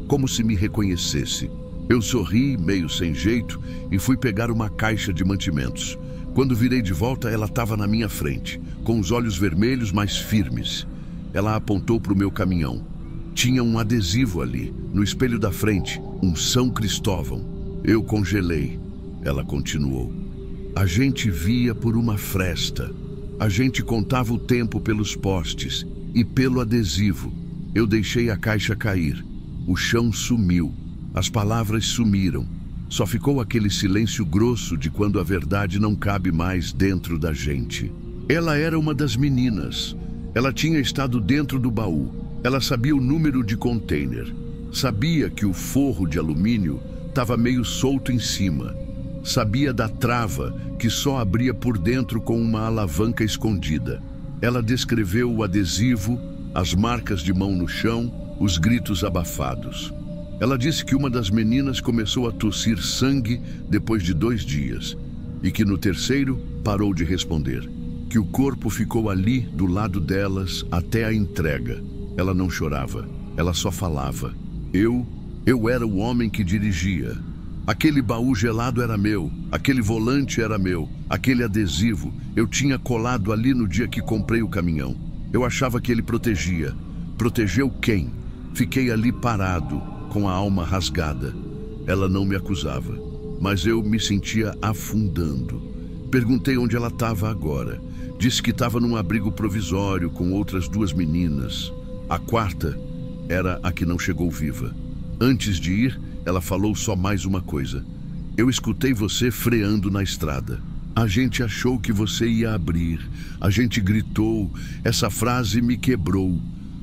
como se me reconhecesse. Eu sorri, meio sem jeito, e fui pegar uma caixa de mantimentos. Quando virei de volta, ela estava na minha frente, com os olhos vermelhos, mas firmes. Ela apontou para o meu caminhão. Tinha um adesivo ali, no espelho da frente, um São Cristóvão. Eu congelei. Ela continuou. A gente via por uma fresta. A gente contava o tempo pelos postes e pelo adesivo. Eu deixei a caixa cair. O chão sumiu. As palavras sumiram. Só ficou aquele silêncio grosso de quando a verdade não cabe mais dentro da gente. Ela era uma das meninas. Ela tinha estado dentro do baú. Ela sabia o número de container. Sabia que o forro de alumínio estava meio solto em cima. Sabia da trava que só abria por dentro com uma alavanca escondida. Ela descreveu o adesivo, as marcas de mão no chão, os gritos abafados. Ela disse que uma das meninas começou a tossir sangue depois de 2 dias e que no terceiro parou de responder, que o corpo ficou ali do lado delas até a entrega. Ela não chorava, ela só falava. Eu era o homem que dirigia. Aquele baú gelado era meu, aquele volante era meu, aquele adesivo eu tinha colado ali no dia que comprei o caminhão. Eu achava que ele protegia. Protegeu quem? Fiquei ali parado, com a alma rasgada. Ela não me acusava, mas eu me sentia afundando. Perguntei onde ela estava agora. Disse que estava num abrigo provisório com outras 2 meninas. A quarta era a que não chegou viva. Antes de ir, ela falou só mais uma coisa. Eu escutei você freando na estrada. A gente achou que você ia abrir. A gente gritou. Essa frase me quebrou.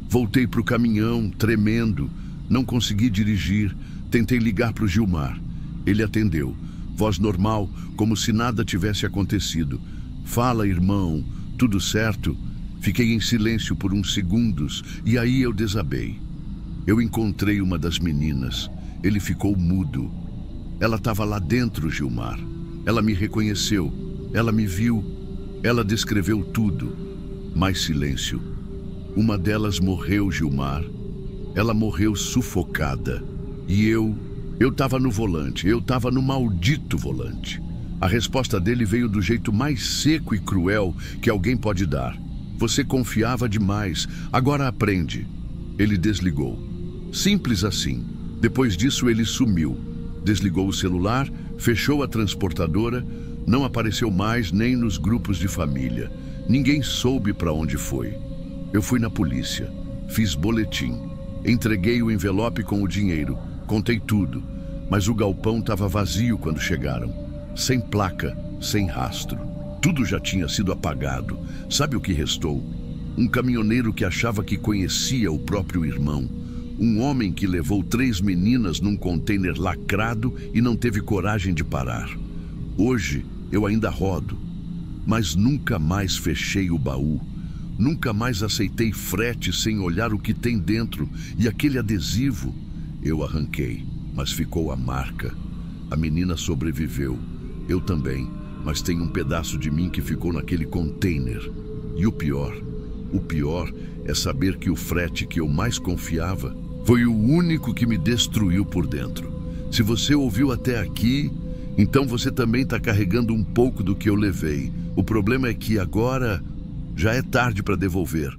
Voltei para o caminhão, tremendo. Não consegui dirigir. Tentei ligar para o Gilmar. Ele atendeu. Voz normal, como se nada tivesse acontecido. Fala, irmão. Tudo certo? Fiquei em silêncio por uns segundos e aí eu desabei. Eu encontrei uma das meninas. Ele ficou mudo. Ela estava lá dentro, Gilmar. Ela me reconheceu. Ela me viu. Ela descreveu tudo. Mais silêncio. Uma delas morreu, Gilmar. Ela morreu sufocada. E eu estava no volante. Eu estava no maldito volante. A resposta dele veio do jeito mais seco e cruel que alguém pode dar. Você confiava demais. Agora aprende. Ele desligou. Simples assim. Depois disso ele sumiu. Desligou o celular, fechou a transportadora, não apareceu mais nem nos grupos de família. Ninguém soube para onde foi. Eu fui na polícia, fiz boletim, entreguei o envelope com o dinheiro, contei tudo, mas o galpão estava vazio quando chegaram. Sem placa, sem rastro. Tudo já tinha sido apagado. Sabe o que restou? Um caminhoneiro que achava que conhecia o próprio irmão. Um homem que levou 3 meninas num container lacrado e não teve coragem de parar. Hoje eu ainda rodo, mas nunca mais fechei o baú. Nunca mais aceitei frete sem olhar o que tem dentro. E aquele adesivo eu arranquei, mas ficou a marca. A menina sobreviveu. Eu também, mas tem um pedaço de mim que ficou naquele container. E o pior é saber que o frete que eu mais confiava foi o único que me destruiu por dentro. Se você ouviu até aqui, então você também está carregando um pouco do que eu levei. O problema é que agora já é tarde para devolver.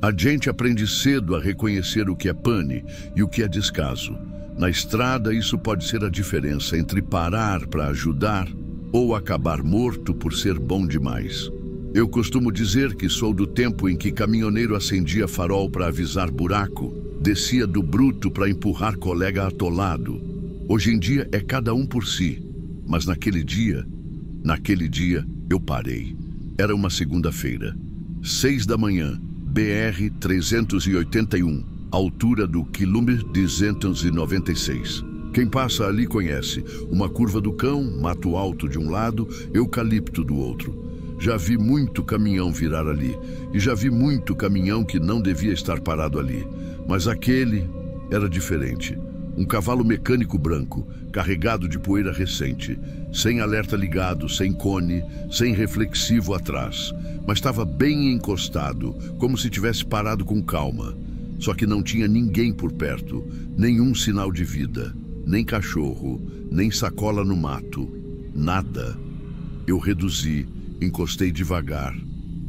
A gente aprende cedo a reconhecer o que é pane e o que é descaso. Na estrada, isso pode ser a diferença entre parar para ajudar ou acabar morto por ser bom demais. Eu costumo dizer que sou do tempo em que caminhoneiro acendia farol para avisar buraco, descia do bruto para empurrar colega atolado. Hoje em dia é cada um por si, mas naquele dia eu parei. Era uma segunda-feira, 6 da manhã, BR-381, altura do quilômetro 296. Quem passa ali conhece. Uma curva do cão, mato alto de um lado, eucalipto do outro. Já vi muito caminhão virar ali, e já vi muito caminhão que não devia estar parado ali. Mas aquele era diferente. Um cavalo mecânico branco, carregado de poeira recente, sem alerta ligado, sem cone, sem reflexivo atrás. Mas estava bem encostado, como se tivesse parado com calma. Só que não tinha ninguém por perto, nenhum sinal de vida, nem cachorro, nem sacola no mato, nada. Eu reduzi, encostei devagar,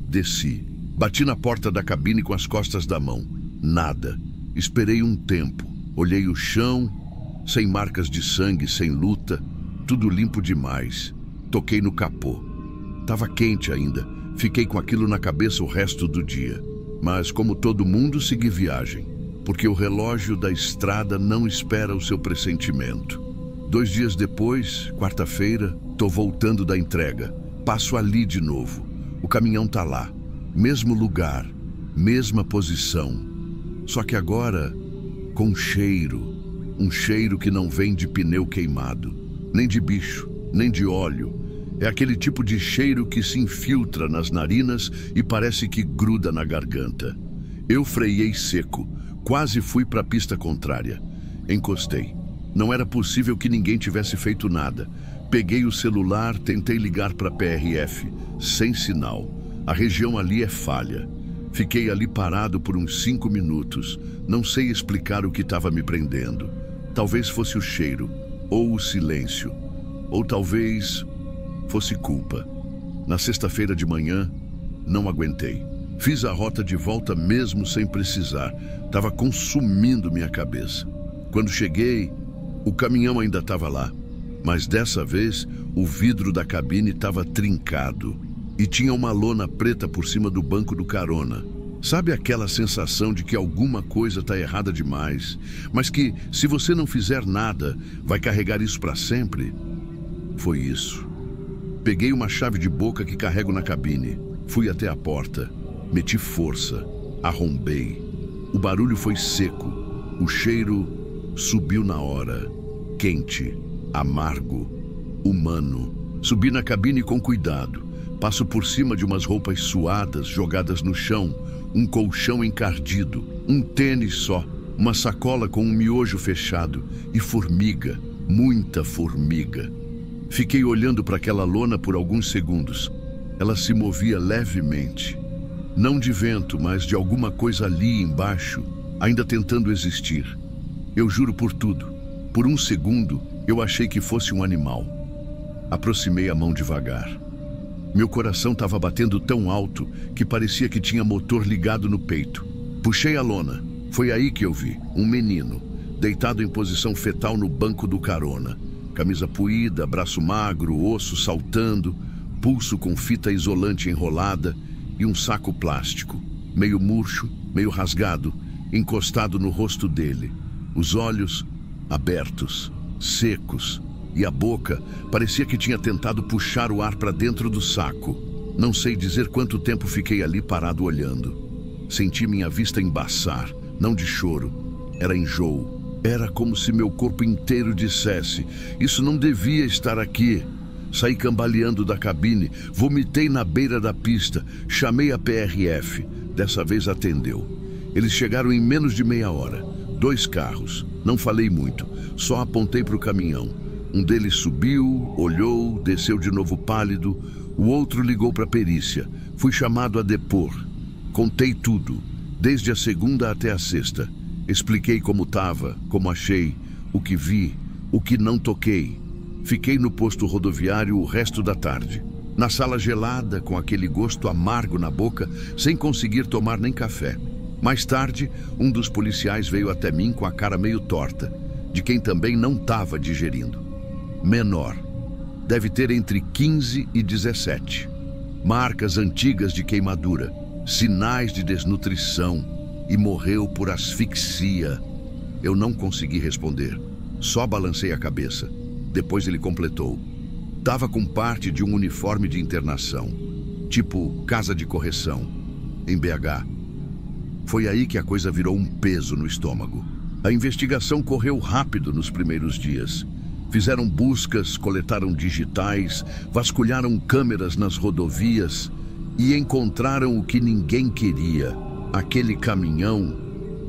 desci, bati na porta da cabine com as costas da mão, nada. Esperei um tempo, olhei o chão, sem marcas de sangue, sem luta, tudo limpo demais. Toquei no capô. Tava quente ainda, fiquei com aquilo na cabeça o resto do dia. Mas, como todo mundo, segui viagem, porque o relógio da estrada não espera o seu pressentimento. 2 dias depois, quarta-feira, tô voltando da entrega. Passo ali de novo. O caminhão tá lá. Mesmo lugar, mesma posição. Só que agora, com cheiro. Um cheiro que não vem de pneu queimado, nem de bicho, nem de óleo. É aquele tipo de cheiro que se infiltra nas narinas e parece que gruda na garganta. Eu freiei seco, quase fui para a pista contrária. Encostei. Não era possível que ninguém tivesse feito nada. Peguei o celular, tentei ligar para a PRF, sem sinal. A região ali é falha. Fiquei ali parado por uns 5 minutos. Não sei explicar o que estava me prendendo. Talvez fosse o cheiro, ou o silêncio, ou talvez fosse culpa. Na sexta-feira de manhã, não aguentei. Fiz a rota de volta mesmo sem precisar. Estava consumindo minha cabeça. Quando cheguei, o caminhão ainda estava lá. Mas dessa vez, o vidro da cabine estava trincado. E tinha uma lona preta por cima do banco do carona. Sabe aquela sensação de que alguma coisa está errada demais, mas que, se você não fizer nada, vai carregar isso para sempre? Foi isso. Peguei uma chave de boca que carrego na cabine. Fui até a porta. Meti força. Arrombei. O barulho foi seco. O cheiro subiu na hora. Quente. Amargo. Humano. Subi na cabine com cuidado. Passo por cima de umas roupas suadas jogadas no chão. Um colchão encardido. Um tênis só. Uma sacola com um miojo fechado. E formiga. Muita formiga. Fiquei olhando para aquela lona por alguns segundos. Ela se movia levemente. Não de vento, mas de alguma coisa ali embaixo, ainda tentando existir. Eu juro por tudo. Por um segundo, eu achei que fosse um animal. Aproximei a mão devagar. Meu coração estava batendo tão alto que parecia que tinha motor ligado no peito. Puxei a lona. Foi aí que eu vi um menino, deitado em posição fetal no banco do carona. Camisa puída, braço magro, osso saltando, pulso com fita isolante enrolada e um saco plástico, meio murcho, meio rasgado, encostado no rosto dele. Os olhos abertos, secos, e a boca parecia que tinha tentado puxar o ar para dentro do saco. Não sei dizer quanto tempo fiquei ali parado olhando. Senti minha vista embaçar, não de choro, era enjoo. Era como se meu corpo inteiro dissesse: isso não devia estar aqui. Saí cambaleando da cabine, vomitei na beira da pista, chamei a PRF. Dessa vez atendeu. Eles chegaram em menos de meia hora. 2 carros. Não falei muito, só apontei para o caminhão. Um deles subiu, olhou, desceu de novo pálido. O outro ligou para a perícia. Fui chamado a depor. Contei tudo, desde a segunda até a sexta. Expliquei como estava, como achei, o que vi, o que não toquei. Fiquei no posto rodoviário o resto da tarde. Na sala gelada, com aquele gosto amargo na boca, sem conseguir tomar nem café. Mais tarde, um dos policiais veio até mim com a cara meio torta, de quem também não estava digerindo. Menor. Deve ter entre 15 e 17. Marcas antigas de queimadura, sinais de desnutrição, e morreu por asfixia. Eu não consegui responder, só balancei a cabeça. Depois ele completou. Tava com parte de um uniforme de internação, tipo casa de correção, em BH. Foi aí que a coisa virou um peso no estômago. A investigação correu rápido nos primeiros dias. Fizeram buscas, coletaram digitais, vasculharam câmeras nas rodovias e encontraram o que ninguém queria. Aquele caminhão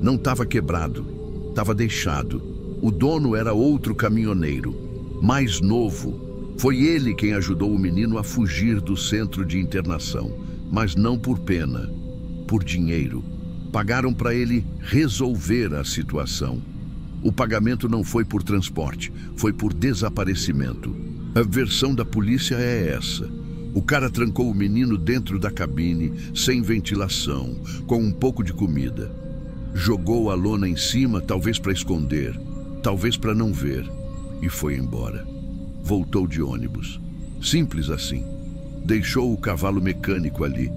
não estava quebrado, estava deixado. O dono era outro caminhoneiro, mais novo. Foi ele quem ajudou o menino a fugir do centro de internação, mas não por pena, por dinheiro. Pagaram para ele resolver a situação. O pagamento não foi por transporte, foi por desaparecimento. A versão da polícia é essa. O cara trancou o menino dentro da cabine, sem ventilação, com um pouco de comida. Jogou a lona em cima, talvez para esconder, talvez para não ver, e foi embora. Voltou de ônibus. Simples assim. Deixou o cavalo mecânico ali.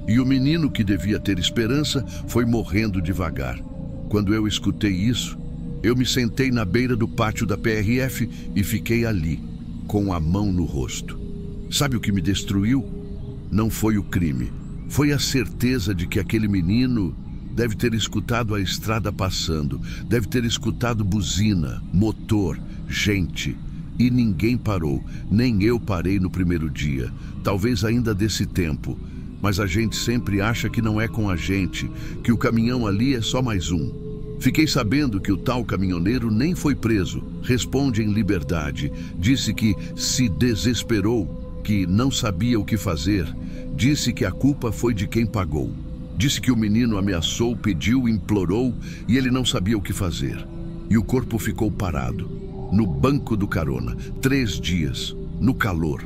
E o menino, que devia ter esperança, foi morrendo devagar. Quando eu escutei isso, eu me sentei na beira do pátio da PRF e fiquei ali, com a mão no rosto. Sabe o que me destruiu? Não foi o crime. Foi a certeza de que aquele menino deve ter escutado a estrada passando, deve ter escutado buzina, motor, gente. E ninguém parou, nem eu parei no primeiro dia, talvez ainda desse tempo. Mas a gente sempre acha que não é com a gente, que o caminhão ali é só mais um. Fiquei sabendo que o tal caminhoneiro nem foi preso, responde em liberdade. Disse que se desesperou, que não sabia o que fazer. Disse que a culpa foi de quem pagou. Disse que o menino ameaçou, pediu, implorou e ele não sabia o que fazer. E o corpo ficou parado, no banco do carona, 3 dias, no calor,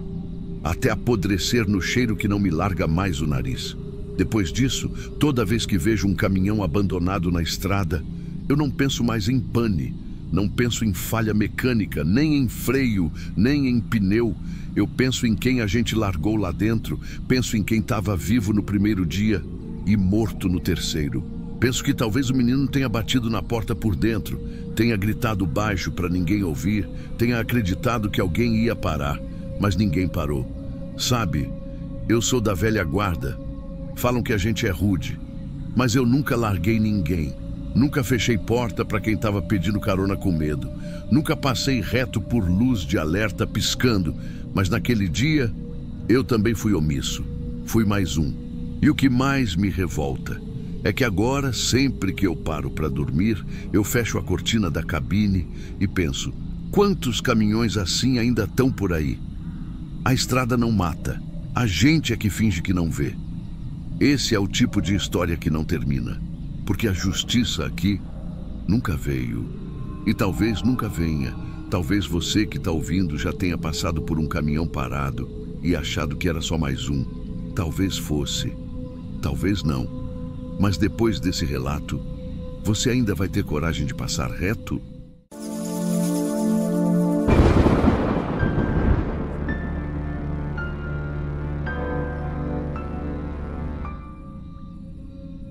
até apodrecer no cheiro que não me larga mais o nariz. Depois disso, toda vez que vejo um caminhão abandonado na estrada, eu não penso mais em pane, não penso em falha mecânica, nem em freio, nem em pneu. Eu penso em quem a gente largou lá dentro, penso em quem estava vivo no primeiro dia e morto no terceiro. Penso que talvez o menino tenha batido na porta por dentro, tenha gritado baixo para ninguém ouvir, tenha acreditado que alguém ia parar, mas ninguém parou. Sabe, eu sou da velha guarda. Falam que a gente é rude, mas eu nunca larguei ninguém. Nunca fechei porta para quem estava pedindo carona com medo. Nunca passei reto por luz de alerta piscando, mas naquele dia eu também fui omisso. Fui mais um. E o que mais me revolta é que agora, sempre que eu paro para dormir, eu fecho a cortina da cabine e penso: quantos caminhões assim ainda estão por aí? A estrada não mata, a gente é que finge que não vê. Esse é o tipo de história que não termina, porque a justiça aqui nunca veio e talvez nunca venha. Talvez você que está ouvindo já tenha passado por um caminhão parado e achado que era só mais um. Talvez fosse, talvez não. Mas depois desse relato, você ainda vai ter coragem de passar reto?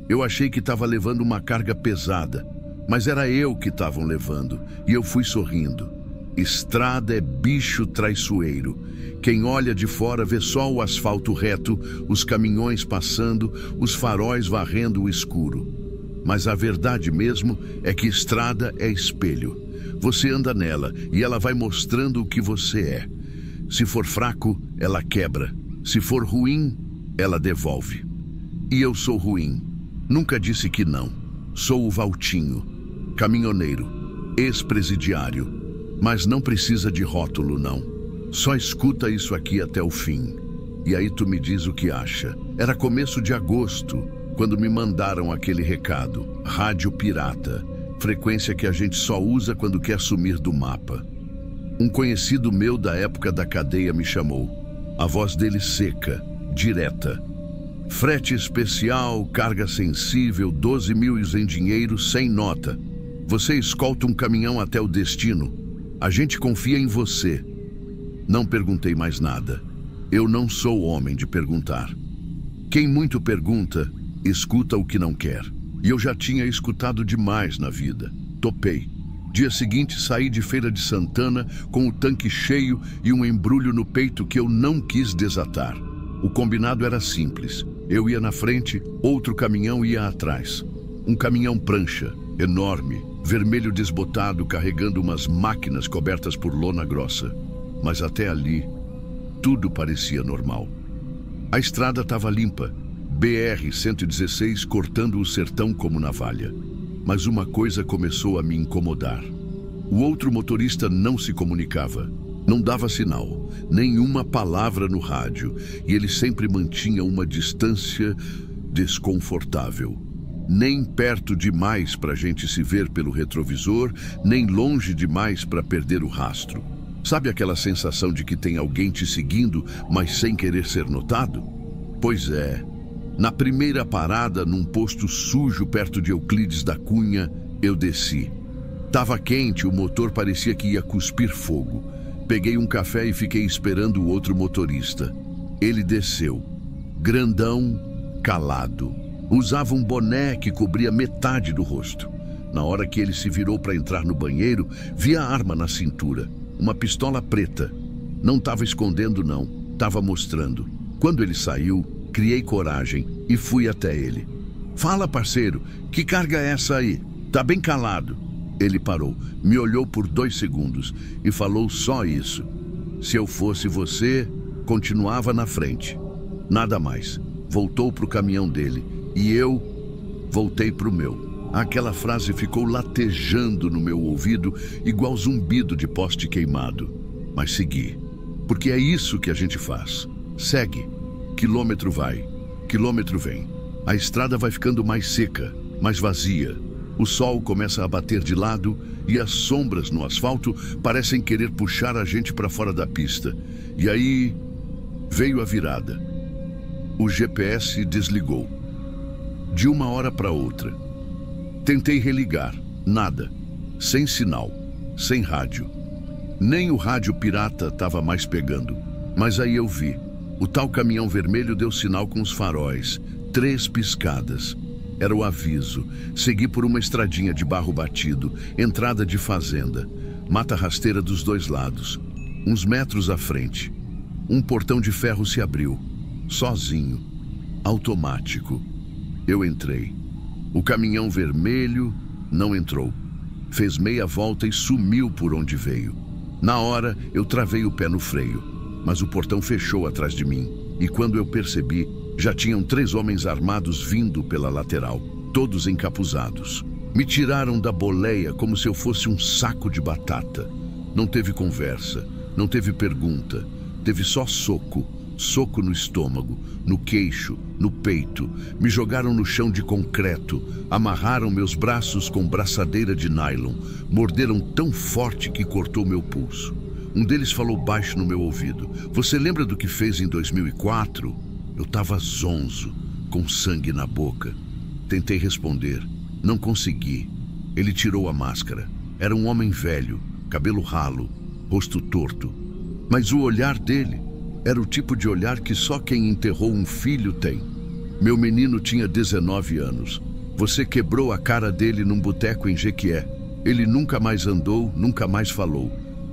Eu achei que estava levando uma carga pesada, mas era eu que estavam levando, e eu fui sorrindo. Estrada é bicho traiçoeiro. Quem olha de fora vê só o asfalto reto, os caminhões passando, os faróis varrendo o escuro. Mas a verdade mesmo é que estrada é espelho. Você anda nela e ela vai mostrando o que você é. Se for fraco, ela quebra. Se for ruim, ela devolve. E eu sou ruim. Nunca disse que não. Sou o Valtinho, caminhoneiro, ex-presidiário. Mas não precisa de rótulo, não. Só escuta isso aqui até o fim. E aí tu me diz o que acha. Era começo de agosto, quando me mandaram aquele recado. Rádio pirata. Frequência que a gente só usa quando quer sumir do mapa. Um conhecido meu da época da cadeia me chamou. A voz dele seca, direta. Frete especial, carga sensível, 12 mil em dinheiro, sem nota. Você escolta um caminhão até o destino. A gente confia em você. Não perguntei mais nada. Eu não sou homem de perguntar. Quem muito pergunta, escuta o que não quer. E eu já tinha escutado demais na vida. Topei. Dia seguinte saí de Feira de Santana com o tanque cheio e um embrulho no peito que eu não quis desatar. O combinado era simples. Eu ia na frente, outro caminhão ia atrás. Um caminhão prancha, enorme, vermelho desbotado, carregando umas máquinas cobertas por lona grossa. Mas até ali, tudo parecia normal. A estrada estava limpa, BR-116 cortando o sertão como navalha. Mas uma coisa começou a me incomodar. O outro motorista não se comunicava. Não dava sinal, nenhuma palavra no rádio, e ele sempre mantinha uma distância desconfortável. Nem perto demais para a gente se ver pelo retrovisor, nem longe demais para perder o rastro. Sabe aquela sensação de que tem alguém te seguindo, mas sem querer ser notado? Pois é. Na primeira parada, num posto sujo perto de Euclides da Cunha, eu desci. Tava quente, o motor parecia que ia cuspir fogo. Peguei um café e fiquei esperando o outro motorista. Ele desceu. Grandão, calado. Usava um boné que cobria metade do rosto. Na hora que ele se virou para entrar no banheiro, vi a arma na cintura. Uma pistola preta. Não estava escondendo, não. Estava mostrando. Quando ele saiu, criei coragem e fui até ele. Fala, parceiro, que carga é essa aí? Tá bem calado. Ele parou, me olhou por 2 segundos e falou só isso. Se eu fosse você, continuava na frente. Nada mais. Voltou pro caminhão dele e eu voltei pro meu. Aquela frase ficou latejando no meu ouvido, igual zumbido de poste queimado. Mas segui, porque é isso que a gente faz. Segue. Quilômetro vai, quilômetro vem. A estrada vai ficando mais seca, mais vazia. O sol começa a bater de lado e as sombras no asfalto parecem querer puxar a gente para fora da pista. E aí veio a virada. O GPS desligou. De uma hora para outra. Tentei religar. Nada. Sem sinal. Sem rádio. Nem o rádio pirata estava mais pegando. Mas aí eu vi. O tal caminhão vermelho deu sinal com os faróis. 3 piscadas. Era o aviso. Segui por uma estradinha de barro batido, entrada de fazenda. Mata rasteira dos 2 lados. Uns metros à frente. Um portão de ferro se abriu. Sozinho. Automático. Eu entrei. O caminhão vermelho não entrou. Fez meia volta e sumiu por onde veio. Na hora, eu travei o pé no freio. Mas o portão fechou atrás de mim. E quando eu percebi, já tinham 3 homens armados vindo pela lateral, todos encapuzados. Me tiraram da boleia como se eu fosse um saco de batata. Não teve conversa, não teve pergunta, teve só soco. Soco no estômago, no queixo, no peito. Me jogaram no chão de concreto, amarraram meus braços com braçadeira de nylon, morderam tão forte que cortou meu pulso. Um deles falou baixo no meu ouvido. Você lembra do que fez em 2004? Eu estava zonzo, com sangue na boca. Tentei responder. Não consegui. Ele tirou a máscara. Era um homem velho, cabelo ralo, rosto torto. Mas o olhar dele era o tipo de olhar que só quem enterrou um filho tem. Meu menino tinha 19 anos. Você quebrou a cara dele num boteco em Jequié. Ele nunca mais andou, nunca mais falou.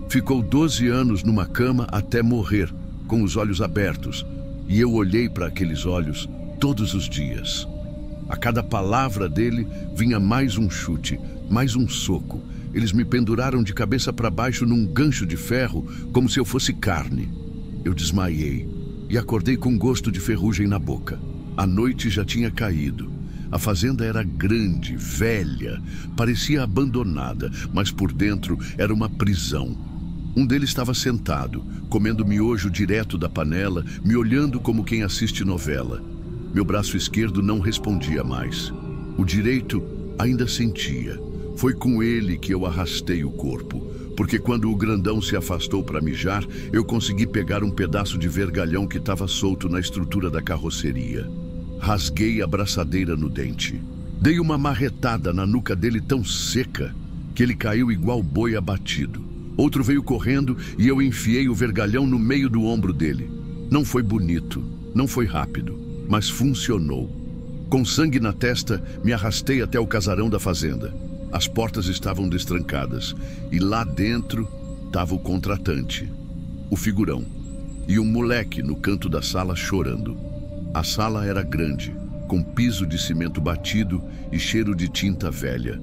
Ficou 12 anos numa cama até morrer, com os olhos abertos. E eu olhei para aqueles olhos todos os dias. A cada palavra dele vinha mais um chute, mais um soco. Eles me penduraram de cabeça para baixo num gancho de ferro, como se eu fosse carne. Eu desmaiei e acordei com gosto de ferrugem na boca. A noite já tinha caído. A fazenda era grande, velha, parecia abandonada, mas por dentro era uma prisão. Um deles estava sentado, comendo miojo direto da panela, me olhando como quem assiste novela. Meu braço esquerdo não respondia mais. O direito ainda sentia. Foi com ele que eu arrastei o corpo, porque quando o grandão se afastou para mijar, eu consegui pegar um pedaço de vergalhão que estava solto na estrutura da carroceria. Rasguei a braçadeira no dente. Dei uma marretada na nuca dele tão seca que ele caiu igual boi abatido. Outro veio correndo e eu enfiei o vergalhão no meio do ombro dele. Não foi bonito, não foi rápido, mas funcionou. Com sangue na testa, me arrastei até o casarão da fazenda. As portas estavam destrancadas e lá dentro estava o contratante, o figurão, e um moleque no canto da sala chorando. A sala era grande, com piso de cimento batido e cheiro de tinta velha.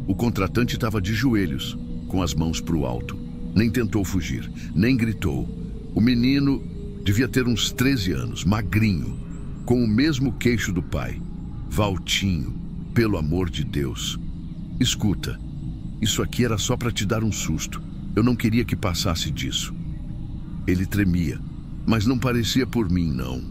O contratante estava de joelhos, com as mãos para o alto. Nem tentou fugir, nem gritou. O menino devia ter uns 13 anos, magrinho, com o mesmo queixo do pai. Valtinho, pelo amor de Deus. Escuta, isso aqui era só para te dar um susto. Eu não queria que passasse disso. Ele tremia, mas não parecia por mim, não.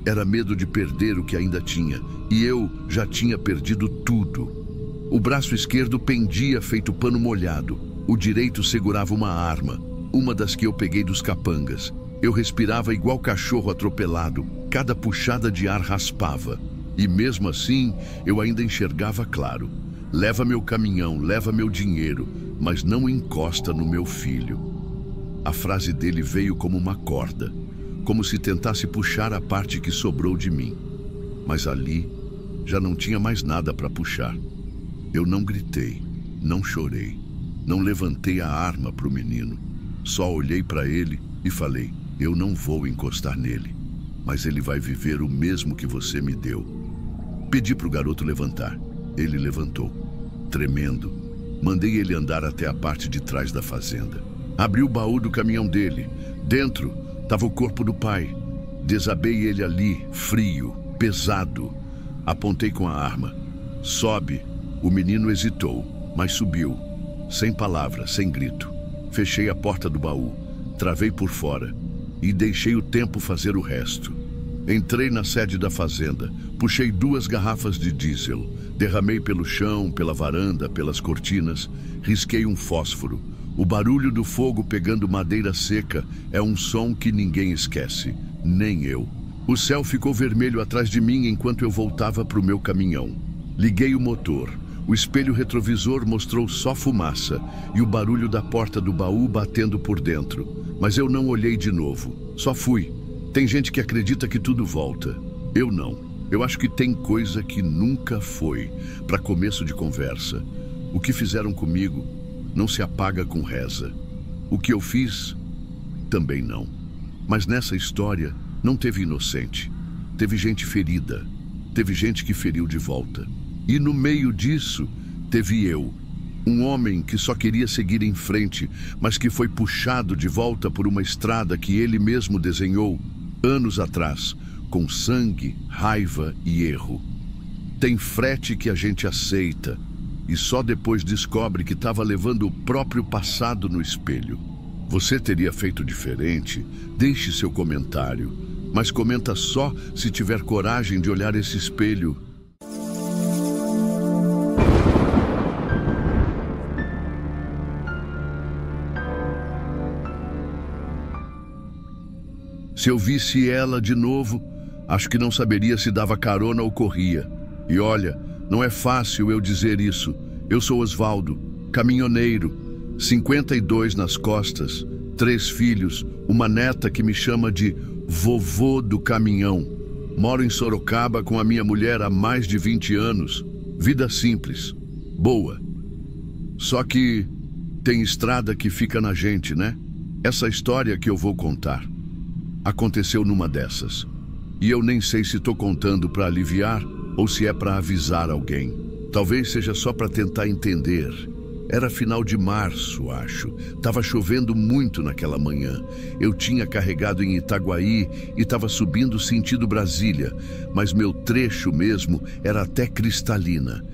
Era medo de perder o que ainda tinha, e eu já tinha perdido tudo. O braço esquerdo pendia feito pano molhado. O direito segurava uma arma, uma das que eu peguei dos capangas. Eu respirava igual cachorro atropelado. Cada puxada de ar raspava. E mesmo assim, eu ainda enxergava claro. Leva meu caminhão, leva meu dinheiro, mas não encosta no meu filho. A frase dele veio como uma corda, como se tentasse puxar a parte que sobrou de mim. Mas ali já não tinha mais nada para puxar. Eu não gritei, não chorei, não levantei a arma para o menino. Só olhei para ele e falei: eu não vou encostar nele, mas ele vai viver o mesmo que você me deu. Pedi para o garoto levantar. Ele levantou, tremendo. Mandei ele andar até a parte de trás da fazenda. Abri o baú do caminhão dele. Dentro estava o corpo do pai. Desabei ele ali, frio, pesado. Apontei com a arma. Sobe. O menino hesitou, mas subiu. Sem palavra, sem grito. Fechei a porta do baú. Travei por fora e deixei o tempo fazer o resto. Entrei na sede da fazenda. Puxei 2 garrafas de diesel. Derramei pelo chão, pela varanda, pelas cortinas. Risquei um fósforo. O barulho do fogo pegando madeira seca é um som que ninguém esquece, nem eu. O céu ficou vermelho atrás de mim enquanto eu voltava para o meu caminhão. Liguei o motor. O espelho retrovisor mostrou só fumaça e o barulho da porta do baú batendo por dentro. Mas eu não olhei de novo. Só fui. Tem gente que acredita que tudo volta. Eu não. Eu acho que tem coisa que nunca foi. Para começo de conversa, o que fizeram comigo não se apaga com reza. O que eu fiz, também não. Mas nessa história não teve inocente. Teve gente ferida. Teve gente que feriu de volta. E no meio disso, teve eu. Um homem que só queria seguir em frente, mas que foi puxado de volta por uma estrada que ele mesmo desenhou anos atrás, com sangue, raiva e erro. Tem frete que a gente aceita e só depois descobre que estava levando o próprio passado no espelho. Você teria feito diferente? Deixe seu comentário, mas comenta só se tiver coragem de olhar esse espelho. Se eu visse ela de novo, acho que não saberia se dava carona ou corria. E olha, não é fácil eu dizer isso. Eu sou Osvaldo, caminhoneiro, 52 nas costas, 3 filhos, uma neta que me chama de vovô do caminhão. Moro em Sorocaba com a minha mulher há mais de 20 anos. Vida simples, boa. Só que tem estrada que fica na gente, né? Essa história que eu vou contar aconteceu numa dessas. E eu nem sei se estou contando para aliviar ou se é para avisar alguém. Talvez seja só para tentar entender Era final de março, acho. Tava chovendo muito naquela manhã. Eu tinha carregado em Itaguaí e estava subindo sentido Brasília, mas meu trecho mesmo era até Cristalina.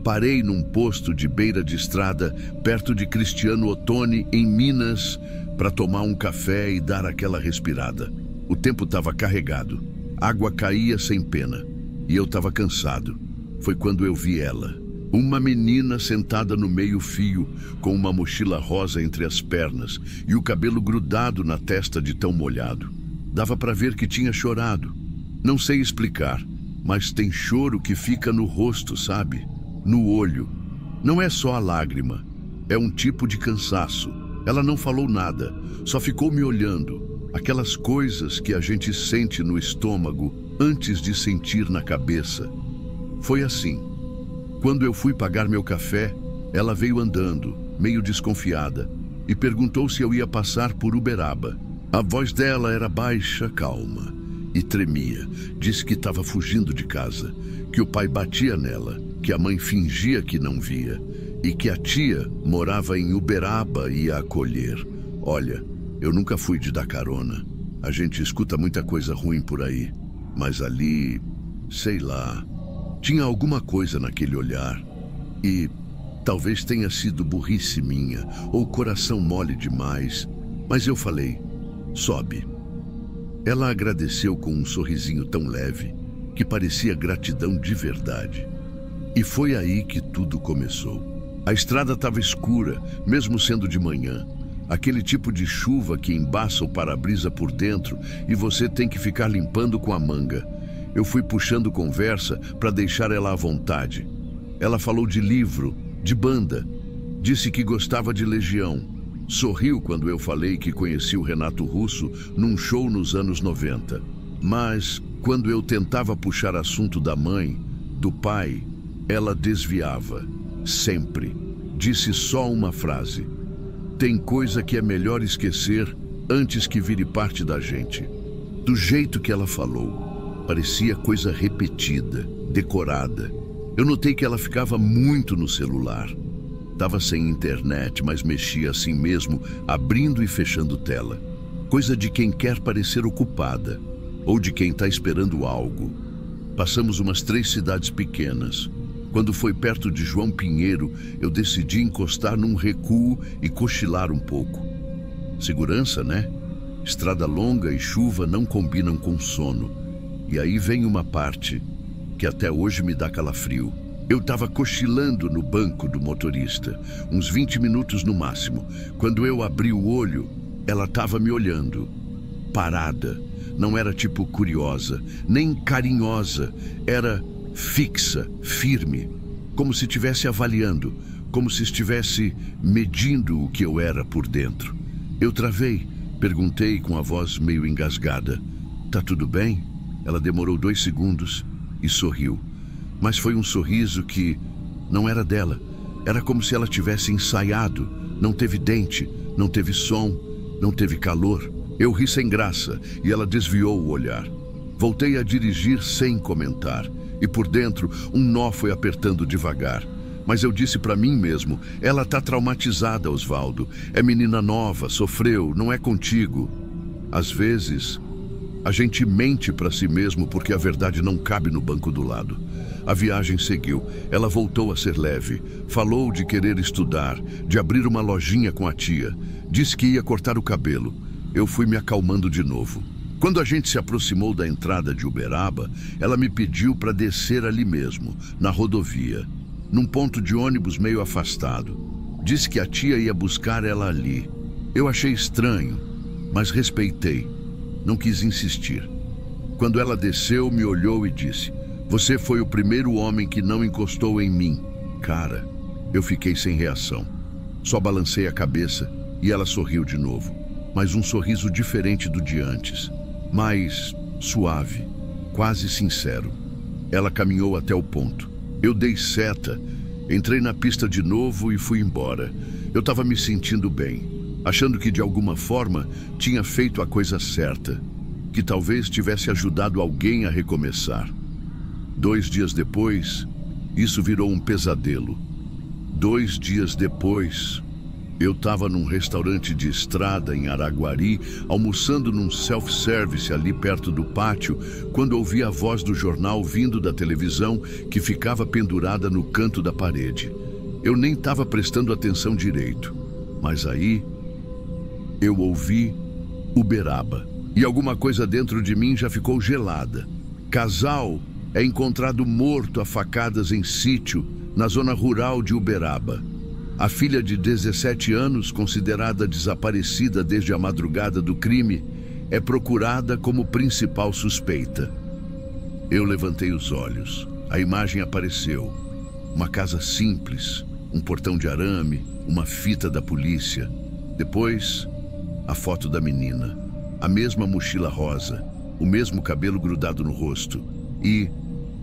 Parei num posto de beira de estrada, perto de Cristiano Ottoni, em Minas, para tomar um café e dar aquela respirada. O tempo estava carregado. Água caía sem pena. E eu estava cansado. Foi quando eu vi ela. Uma menina sentada no meio-fio, com uma mochila rosa entre as pernas e o cabelo grudado na testa de tão molhado. Dava para ver que tinha chorado. Não sei explicar, mas tem choro que fica no rosto, sabe? No olho. Não é só a lágrima, é um tipo de cansaço. Ela não falou nada, só ficou me olhando. Aquelas coisas que a gente sente no estômago antes de sentir na cabeça. Foi assim. Quando eu fui pagar meu café, ela veio andando, meio desconfiada, e perguntou se eu ia passar por Uberaba. A voz dela era baixa, calma, e tremia. Disse que estava fugindo de casa, que o pai batia nela, que a mãe fingia que não via, e que a tia morava em Uberaba e ia acolher. Olha, eu nunca fui de dar carona. A gente escuta muita coisa ruim por aí, mas ali, sei lá... Tinha alguma coisa naquele olhar e talvez tenha sido burrice minha ou coração mole demais, mas eu falei, sobe. Ela agradeceu com um sorrisinho tão leve que parecia gratidão de verdade. E foi aí que tudo começou. A estrada estava escura, mesmo sendo de manhã. Aquele tipo de chuva que embaça o para-brisa por dentro e você tem que ficar limpando com a manga. Eu fui puxando conversa para deixar ela à vontade. Ela falou de livro, de banda. Disse que gostava de Legião. Sorriu quando eu falei que conheci o Renato Russo num show nos anos 90. Mas, quando eu tentava puxar assunto da mãe, do pai, ela desviava. Sempre. Disse só uma frase. Tem coisa que é melhor esquecer antes que vire parte da gente. Do jeito que ela falou. Parecia coisa repetida, decorada. Eu notei que ela ficava muito no celular. Tava sem internet, mas mexia assim mesmo, abrindo e fechando tela. Coisa de quem quer parecer ocupada, ou de quem está esperando algo. Passamos umas 3 cidades pequenas. Quando foi perto de João Pinheiro, eu decidi encostar num recuo e cochilar um pouco. Segurança, né? Estrada longa e chuva não combinam com sono. E aí vem uma parte que até hoje me dá calafrio. Eu estava cochilando no banco do motorista, uns 20 minutos no máximo. Quando eu abri o olho, ela estava me olhando, parada. Não era tipo curiosa, nem carinhosa. Era fixa, firme, como se estivesse avaliando, como se estivesse medindo o que eu era por dentro. Eu travei, perguntei com a voz meio engasgada. Tá tudo bem? Ela demorou 2 segundos e sorriu. Mas foi um sorriso que não era dela. Era como se ela tivesse ensaiado. Não teve dente, não teve som, não teve calor. Eu ri sem graça e ela desviou o olhar. Voltei a dirigir sem comentar. E por dentro, um nó foi apertando devagar. Mas eu disse para mim mesmo, ela tá traumatizada, Osvaldo. É menina nova, sofreu, não é contigo. Às vezes... a gente mente para si mesmo porque a verdade não cabe no banco do lado. A viagem seguiu. Ela voltou a ser leve. Falou de querer estudar, de abrir uma lojinha com a tia. Disse que ia cortar o cabelo. Eu fui me acalmando de novo. Quando a gente se aproximou da entrada de Uberaba, ela me pediu para descer ali mesmo, na rodovia, num ponto de ônibus meio afastado. Disse que a tia ia buscar ela ali. Eu achei estranho, mas respeitei. Não quis insistir. Quando ela desceu, me olhou e disse: "Você foi o primeiro homem que não encostou em mim." Cara, eu fiquei sem reação. Só balancei a cabeça e ela sorriu de novo. Mas um sorriso diferente do de antes. Mais suave, quase sincero. Ela caminhou até o ponto. Eu dei seta, entrei na pista de novo e fui embora. Eu estava me sentindo bem. Achando que de alguma forma tinha feito a coisa certa, que talvez tivesse ajudado alguém a recomeçar. 2 dias depois, isso virou um pesadelo. 2 dias depois, eu estava num restaurante de estrada em Araguari, almoçando num self-service ali perto do pátio, quando ouvi a voz do jornal vindo da televisão que ficava pendurada no canto da parede. Eu nem estava prestando atenção direito, mas aí eu ouvi Uberaba e alguma coisa dentro de mim já ficou gelada. Casal é encontrado morto a facadas em sítio na zona rural de Uberaba. A filha de 17 anos, considerada desaparecida desde a madrugada do crime, é procurada como principal suspeita. Eu levantei os olhos. A imagem apareceu. Uma casa simples, um portão de arame, uma fita da polícia. Depois, a foto da menina. A mesma mochila rosa, o mesmo cabelo grudado no rosto e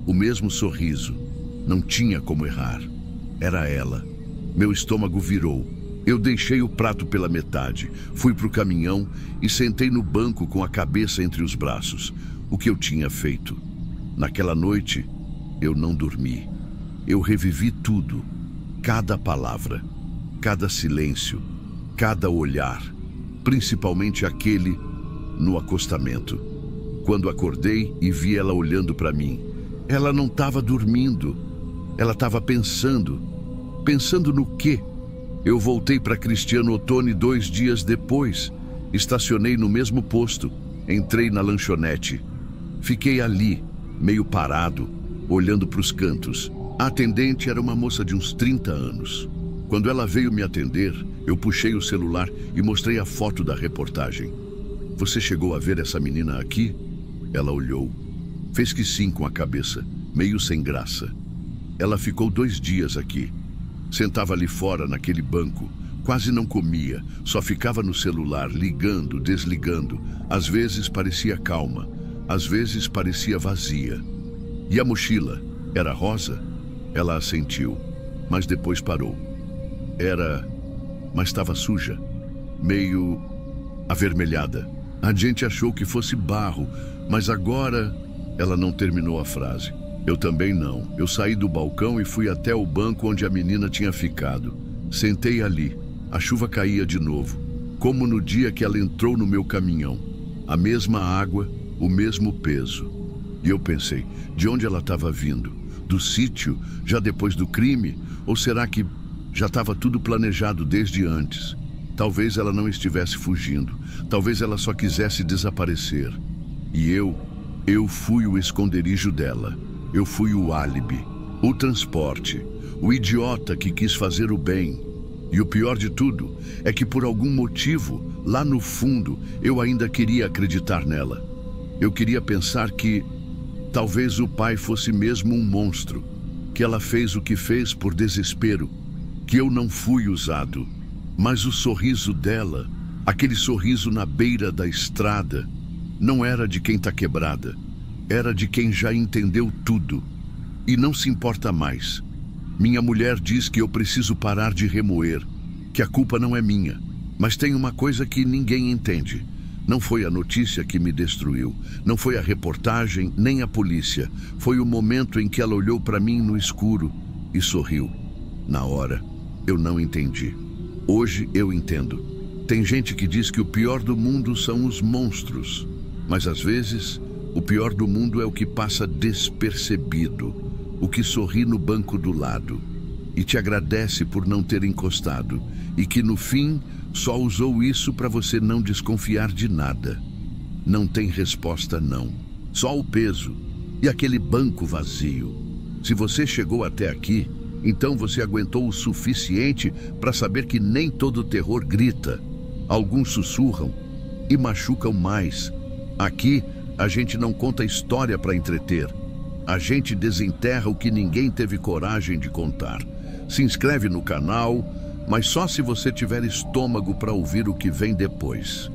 o mesmo sorriso. Não tinha como errar. Era ela. Meu estômago virou. Eu deixei o prato pela metade, fui para o caminhão e sentei no banco com a cabeça entre os braços. O que eu tinha feito? Naquela noite, eu não dormi. Eu revivi tudo. Cada palavra, cada silêncio, cada olhar. Principalmente aquele no acostamento. Quando acordei e vi ela olhando para mim, ela não estava dormindo. Ela estava pensando. Pensando no quê? Eu voltei para Cristiano Ottoni 2 dias depois. Estacionei no mesmo posto. Entrei na lanchonete. Fiquei ali, meio parado, olhando para os cantos. A atendente era uma moça de uns 30 anos. Quando ela veio me atender, eu puxei o celular e mostrei a foto da reportagem. Você chegou a ver essa menina aqui? Ela olhou. Fez que sim com a cabeça, meio sem graça. Ela ficou 2 dias aqui. Sentava ali fora, naquele banco. Quase não comia, só ficava no celular, ligando, desligando. Às vezes parecia calma, às vezes parecia vazia. E a mochila? Era rosa? Ela assentiu, mas depois parou. Mas estava suja, meio avermelhada. A gente achou que fosse barro, mas agora ela não terminou a frase. Eu também não. Eu saí do balcão e fui até o banco onde a menina tinha ficado. Sentei ali. A chuva caía de novo, como no dia que ela entrou no meu caminhão. A mesma água, o mesmo peso. E eu pensei, de onde ela estava vindo? Do sítio, já depois do crime? Ou será que já estava tudo planejado desde antes? Talvez ela não estivesse fugindo. Talvez ela só quisesse desaparecer. E eu fui o esconderijo dela. Eu fui o álibi, o transporte, o idiota que quis fazer o bem. E o pior de tudo é que por algum motivo, lá no fundo, eu ainda queria acreditar nela. Eu queria pensar que talvez o pai fosse mesmo um monstro, que ela fez o que fez por desespero, que eu não fui usado. Mas o sorriso dela, aquele sorriso na beira da estrada, não era de quem está quebrada. Era de quem já entendeu tudo e não se importa mais. Minha mulher diz que eu preciso parar de remoer, que a culpa não é minha. Mas tem uma coisa que ninguém entende. Não foi a notícia que me destruiu, não foi a reportagem, nem a polícia. Foi o momento em que ela olhou para mim no escuro e sorriu. Na hora, eu não entendi. Hoje eu entendo. Tem gente que diz que o pior do mundo são os monstros, mas às vezes o pior do mundo é o que passa despercebido, o que sorri no banco do lado e te agradece por não ter encostado e que no fim só usou isso para você não desconfiar de nada. Não tem resposta não, só o peso e aquele banco vazio. Se você chegou até aqui, então você aguentou o suficiente para saber que nem todo terror grita. Alguns sussurram e machucam mais. Aqui, a gente não conta história para entreter. A gente desenterra o que ninguém teve coragem de contar. Se inscreve no canal, mas só se você tiver estômago para ouvir o que vem depois.